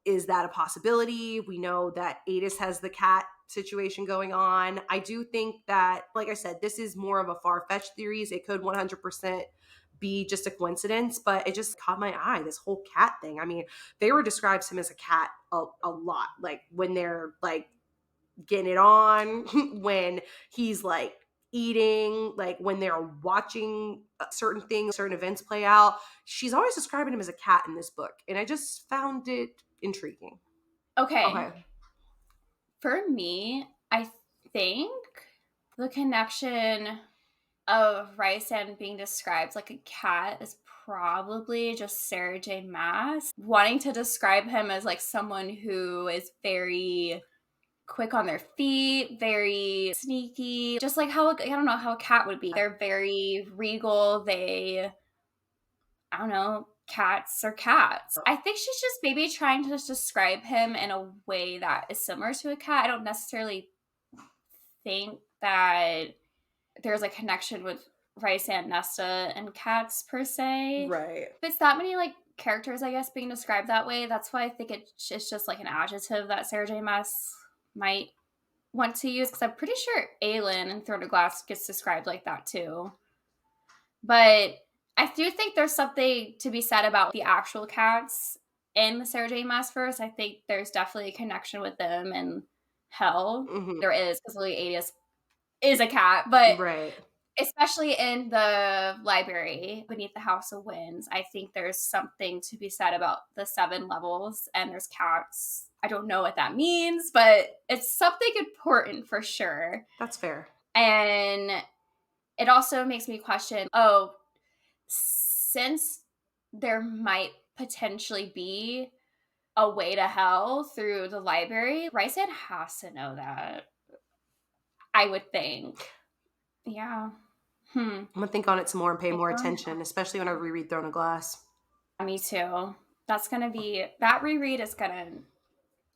Is that a possibility? We know that Adis has the cat situation going on. I do think that, like I said, this is more of a far-fetched theories. It could 100% be just a coincidence, but it just caught my eye, this whole cat thing. I mean, Feyre describes him as a cat a lot. Like when they're like getting it on, when he's like eating, like when they're watching certain things, certain events play out. She's always describing him as a cat in this book. And I just found it intriguing. Okay. Okay. For me, I think the connection of Rysand being described like a cat is probably just Sarah J. Maas wanting to describe him as like someone who is very quick on their feet, very sneaky, just like how, I don't know, how a cat would be. They're very regal. I don't know, cats are cats. I think she's just maybe trying to just describe him in a way that is similar to a cat. I don't necessarily think that there's a connection with Rysand, Nesta, and cats per se. Right. If it's that many like characters, I guess, being described that way, that's why I think it's just like an adjective that Sarah J. Maas might want to use, because I'm pretty sure Aelin in Throne of Glass gets described like that too. But I do think there's something to be said about the actual cats in the Sarah J. Maas verse. I think there's definitely a connection with them and Hell. Mm-hmm. There is, because Lily Adius is a cat, but Right. especially in the library beneath the House of Winds, I think there's something to be said about the 7 levels, and there's cats. I don't know what that means, but it's something important for sure. That's fair. And it also makes me question, since there might potentially be a way to hell through the library, Rysand has to know that, I would think. Yeah. I'm gonna think on it some more and pay more attention, especially when I reread Throne of Glass. Me too. That reread is gonna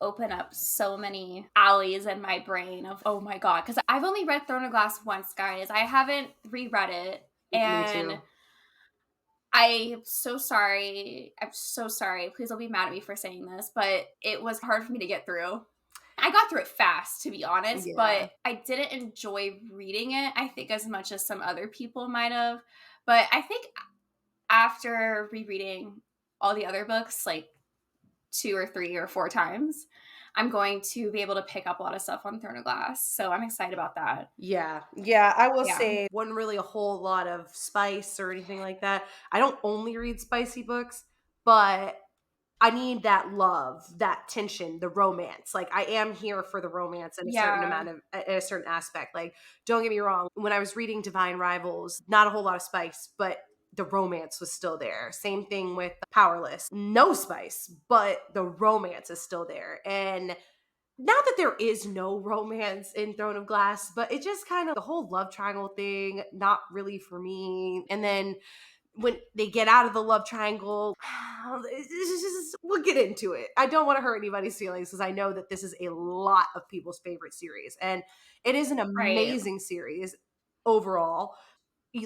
open up so many alleys in my brain of, oh my god, because I've only read Throne of Glass once, guys. I haven't reread it, and Me too. I'm so sorry. I'm so sorry. Please don't be mad at me for saying this, but it was hard for me to get through. I got through it fast, to be honest, Yeah. but I didn't enjoy reading it, I think, as much as some other people might have. But I think after rereading all the other books, like 2 or 3 or 4 times, I'm going to be able to pick up a lot of stuff on Throne of Glass. So I'm excited about that. Yeah. I will say, wasn't really a whole lot of spice or anything like that. I don't only read spicy books, but I need that love, that tension, the romance. Like I am here for the romance and a certain amount of a certain aspect. Like don't get me wrong, when I was reading Divine Rivals, not a whole lot of spice, but the romance was still there. Same thing with Powerless. No spice, but the romance is still there. And not that there is no romance in Throne of Glass, but it just kind of the whole love triangle thing, not really for me. And then when they get out of the love triangle, we'll get into it. I don't want to hurt anybody's feelings because I know that this is a lot of people's favorite series, and it is an Right. amazing series overall.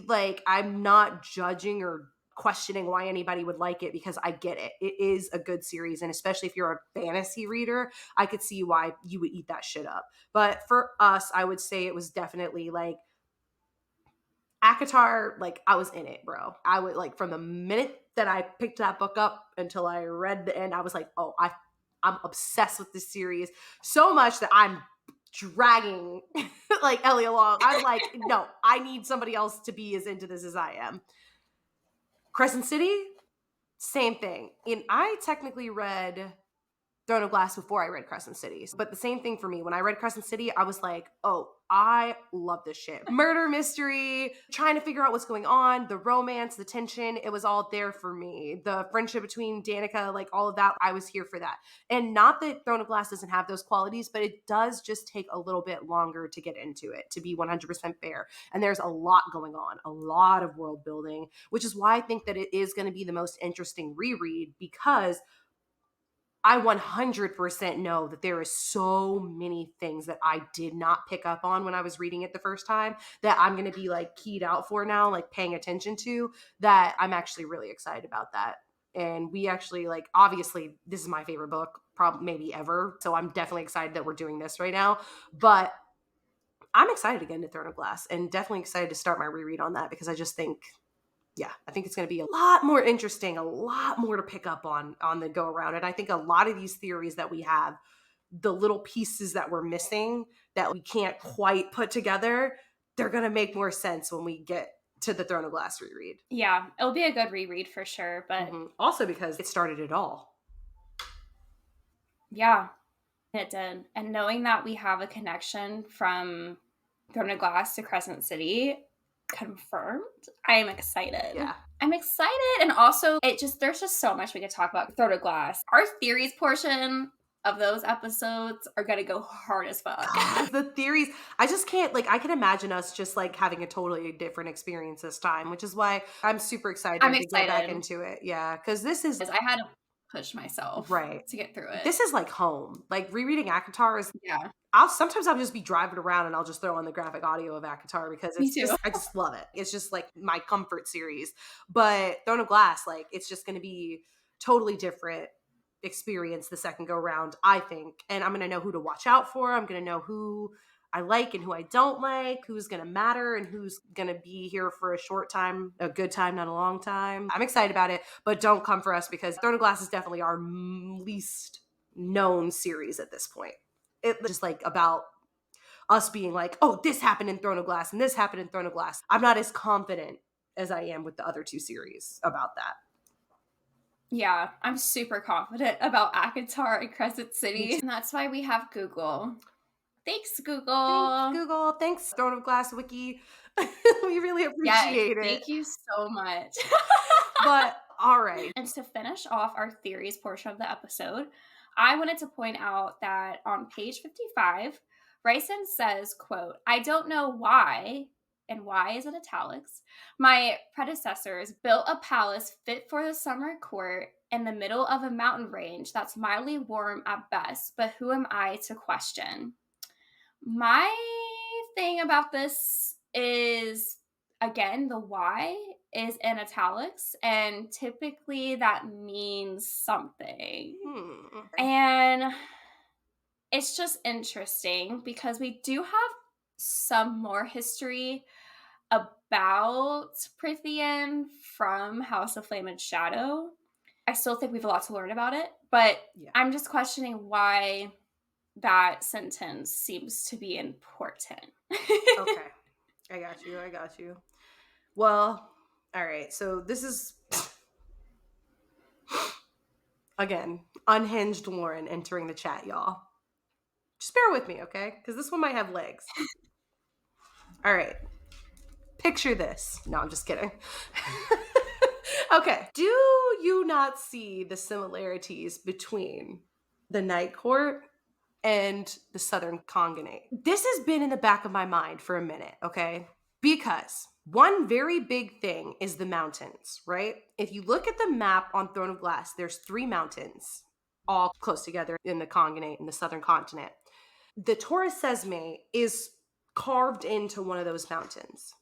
Like, I'm not judging or questioning why anybody would like it because I get it. It is a good series, and especially if you're a fantasy reader, I could see why you would eat that shit up. But for us, I would say it was definitely like ACOTAR, like I was in it, bro. I would like from the minute that I picked that book up until I read the end, I was like, oh, I'm obsessed with this series so much that I'm dragging like Ellie along. I'm like, no, I need somebody else to be as into this as I am. Crescent City, same thing. And I technically read Throne of Glass before I read Crescent City. But the same thing for me. When I read Crescent City, I was like, oh, I love this shit. Murder mystery, trying to figure out what's going on, the romance, the tension, it was all there for me. The friendship between Danica, like all of that, I was here for that. And not that Throne of Glass doesn't have those qualities, but it does just take a little bit longer to get into it, to be 100% fair. And there's a lot going on, a lot of world building, which is why I think that it is going to be the most interesting reread because I 100% know that there is so many things that I did not pick up on when I was reading it the first time that I'm going to be like keyed out for now, like paying attention to, that I'm actually really excited about that. And we actually like, obviously this is my favorite book, probably maybe ever. So I'm definitely excited that we're doing this right now, but I'm excited to get into Throne of Glass and definitely excited to start my reread on that because I just think, yeah, I think it's going to be a lot more interesting, a lot more to pick up on the go around. And I think a lot of these theories that we have, the little pieces that we're missing that we can't quite put together, they're going to make more sense when we get to the Throne of Glass reread. Yeah, it'll be a good reread for sure. But Also because it started it all. yeah, it did. And knowing that we have a connection from Throne of Glass to Crescent City confirmed, I am excited. Yeah. I'm excited. And also, there's just so much we could talk about Throne of Glass. Our theories portion of those episodes are going to go hard as fuck. The theories, I just can't, like, I can imagine us just like having a totally different experience this time, which is why I'm super excited I'm to get back excited. into it. Yeah. Because this is, I had to push myself right, to get through it. this is like home. Like rereading ACOTAR is, Yeah, sometimes I'll just be driving around and I'll just throw on the graphic audio of ACOTAR because me it's too. just, I just love it. It's just like my comfort series. But Throne of Glass, like it's just going to be totally different experience the second go round, I think. And I'm going to know who to watch out for. I'm going to know who I like and who I don't like, who's going to matter and who's going to be here for a short time, a good time, not a long time. I'm excited about it, but don't come for us because Throne of Glass is definitely our least known series at this point. It's just like about us being like, oh, this happened in Throne of Glass and this happened in Throne of Glass. I'm not as confident as I am with the other two series about that. Yeah, I'm super confident about ACOTAR and Crescent City. And that's why we have Google. Thanks, Google. Thanks, Google. Thanks, Throne of Glass Wiki. We really appreciate it. Thank you so much. But all right. And to finish off our theories portion of the episode, I wanted to point out that on page 55, Ryson says, quote, I don't know why, and why is in italics, my predecessors built a palace fit for the summer court in the middle of a mountain range that's mildly warm at best, but who am I to question? My thing about this is, again, the why is in italics, and typically that means something. And it's just interesting because we do have some more history about Prithian from House of Flame and Shadow. I still think we have a lot to learn about it, but yeah. I'm just questioning why that sentence seems to be important. Okay. I got you. Well, all right. So this is, again, unhinged Lauren entering the chat, y'all. Just bear with me, okay? Because this one might have legs. All right. Picture this. No, I'm just kidding. Okay. Do you not see the similarities between the Night Court and the Southern Conganate? This has been in the back of my mind for a minute, okay? Because one very big thing is the mountains, right? If you look at the map on Throne of Glass, there's 3 mountains all close together in the Congonate, in the southern continent. The Taurus Sesame is carved into one of those mountains.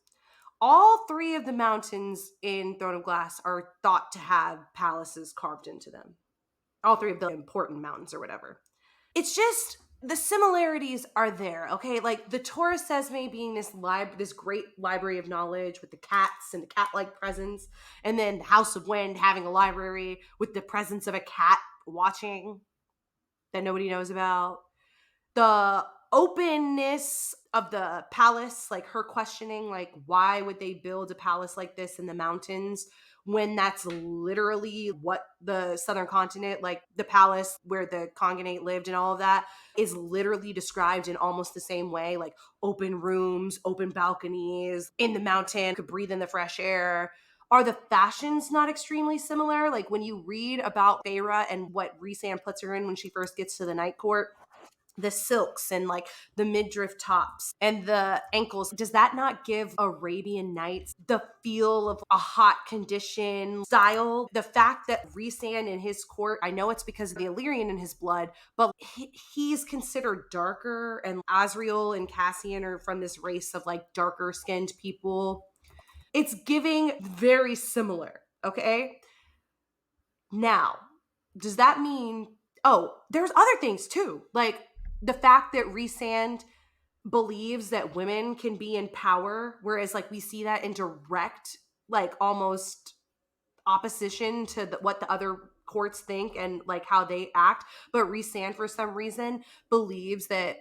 All 3 of the mountains in Throne of Glass are thought to have palaces carved into them. All 3 of the important mountains or whatever. It's just the similarities are there, okay? Like the Taurus Sesame being this great library of knowledge with the cats and the cat-like presence, and then the House of Wind having a library with the presence of a cat watching that nobody knows about. The openness of the palace, like her questioning, like, why would they build a palace like this in the mountains when that's literally what the southern continent, like the palace where the Congonate lived and all of that, is literally described in almost the same way, like open rooms, open balconies in the mountain, could breathe in the fresh air. Are the fashions not extremely similar? Like when you read about Feyre and what Rhysand puts her in when she first gets to the Night Court, the silks and like the midriff tops and the ankles, does that not give Arabian Nights the feel of a hot condition style? The fact that Rhysand in his court, I know it's because of the Illyrian in his blood, but he's considered darker, and Asriel and Cassian are from this race of like darker skinned people. It's giving very similar, okay? Now, does that mean, oh, there's other things too, like the fact that Rhysand believes that women can be in power, whereas like we see that in direct, like almost opposition to what the other courts think and like how they act. But Rhysand, for some reason, believes that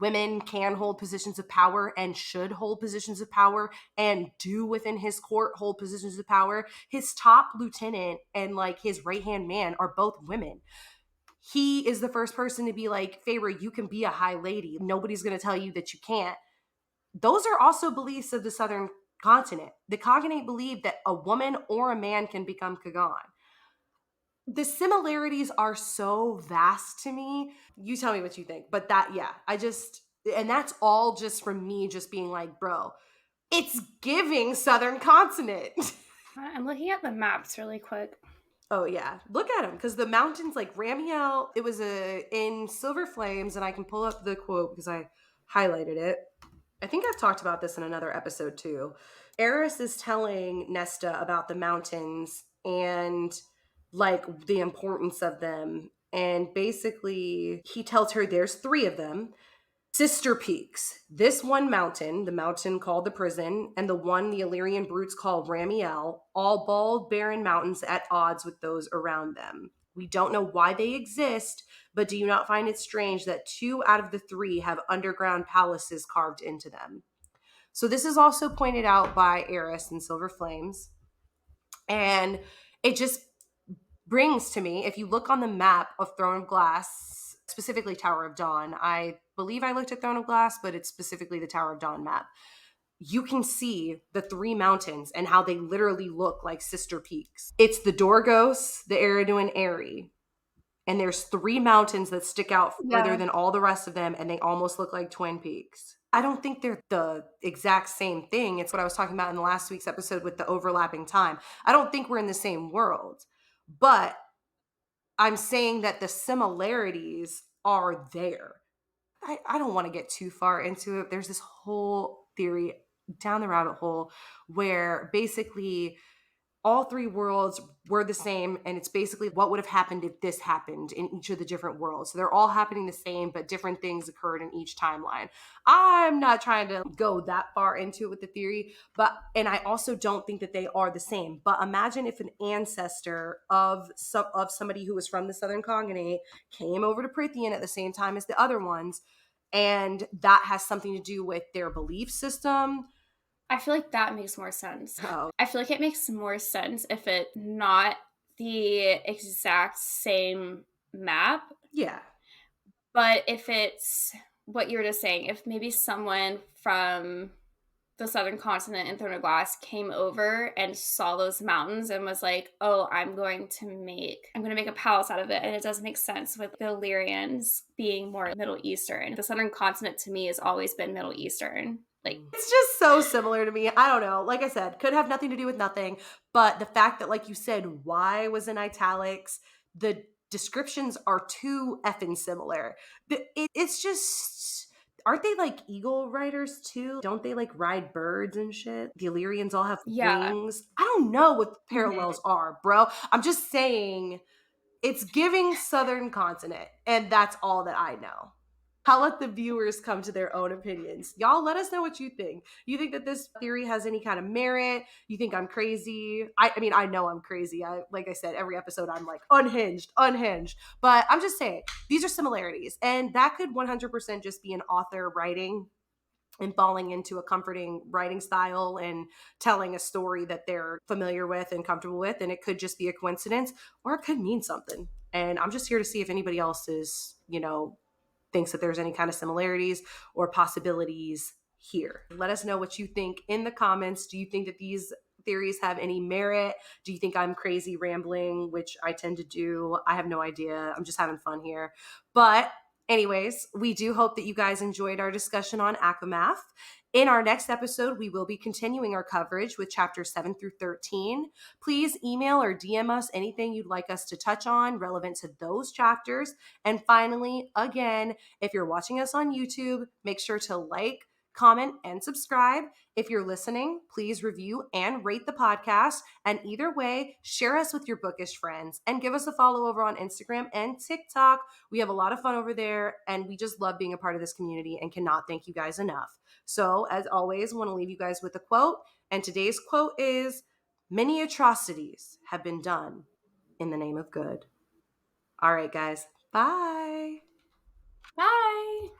women can hold positions of power and should hold positions of power and do within his court hold positions of power. His top lieutenant and like his right-hand man are both women. He is the first person to be like, Feyre, you can be a high lady. Nobody's going to tell you that you can't. Those are also beliefs of the southern continent. The Cognate believe that a woman or a man can become Kagan. The similarities are so vast to me. You tell me what you think. But that, yeah, and that's all just from me just being like, bro, it's giving southern continent. I'm looking at the maps really quick. Oh yeah, look at them, because the mountains, like Ramiel, it was in Silver Flames, and I can pull up the quote because I highlighted it. I think I've talked about this in another episode too. Eris is telling Nesta about the mountains and like the importance of them, and basically he tells her there's 3 of them. Sister peaks. This one mountain, the mountain called the Prison, and the one the Illyrian brutes call Ramiel, all bald, barren mountains at odds with those around them. We don't know why they exist, but do you not find it strange that 2 out of the 3 have underground palaces carved into them? So this is also pointed out by Eris in Silver Flames. And it just brings to me, if you look on the map of Throne of Glass, specifically Tower of Dawn, I believe I looked at Throne of Glass, but it's specifically the Tower of Dawn map. You can see the 3 mountains and how they literally look like sister peaks. It's the Dorgos, the Eridu, and Eri. And there's 3 mountains that stick out further than all the rest of them, and they almost look like twin peaks. I don't think they're the exact same thing. It's what I was talking about in the last week's episode with the overlapping time. I don't think we're in the same world, but I'm saying that the similarities are there. I don't want to get too far into it. There's this whole theory down the rabbit hole where basically all 3 worlds were the same, and it's basically what would have happened if this happened in each of the different worlds. So they're all happening the same, but different things occurred in each timeline. I'm not trying to go that far into it with the theory, and I also don't think that they are the same. But imagine if an ancestor of somebody who was from the Southern Cognate came over to Prithian at the same time as the other ones, and that has something to do with their belief system. I feel like that makes more sense. Oh. I feel like it makes more sense if it's not the exact same map. Yeah. But if it's what you were just saying, if maybe someone from the southern continent in Throne of Glass came over and saw those mountains and was like, oh, I'm going to make a palace out of it. And it does make sense with the Illyrians being more Middle Eastern. The southern continent to me has always been Middle Eastern. Like, it's just so similar to me. I don't know. Like I said, could have nothing to do with nothing. But the fact that, like you said, Y was in italics, the descriptions are too effing similar. It's just, aren't they like eagle riders too? Don't they like ride birds and shit? The Illyrians all have yeah. wings. I don't know what the Mhm. parallels are, bro. I'm just saying it's giving Southern Continent, and that's all that I know. I'll let the viewers come to their own opinions. Y'all let us know what you think. You think that this theory has any kind of merit? You think I'm crazy? I mean, I know I'm crazy. Like I said, every episode I'm like unhinged. But I'm just saying, these are similarities. And that could 100% just be an author writing and falling into a comforting writing style and telling a story that they're familiar with and comfortable with. And it could just be a coincidence, or it could mean something. And I'm just here to see if anybody else is, thinks that there's any kind of similarities or possibilities here. Let us know what you think in the comments. Do you think that these theories have any merit? Do you think I'm crazy rambling, which I tend to do? I have no idea. I'm just having fun here. But anyways, we do hope that you guys enjoyed our discussion on Akamath. In our next episode, we will be continuing our coverage with chapters 7 through 13. Please email or DM us anything you'd like us to touch on relevant to those chapters. And finally, again, if you're watching us on YouTube, make sure to like, comment, and subscribe. If you're listening, please review and rate the podcast. And either way, share us with your bookish friends and give us a follow over on Instagram and TikTok. We have a lot of fun over there, and we just love being a part of this community and cannot thank you guys enough. So, as always, I want to leave you guys with a quote. And today's quote is, "Many atrocities have been done in the name of good." All right, guys. Bye. Bye.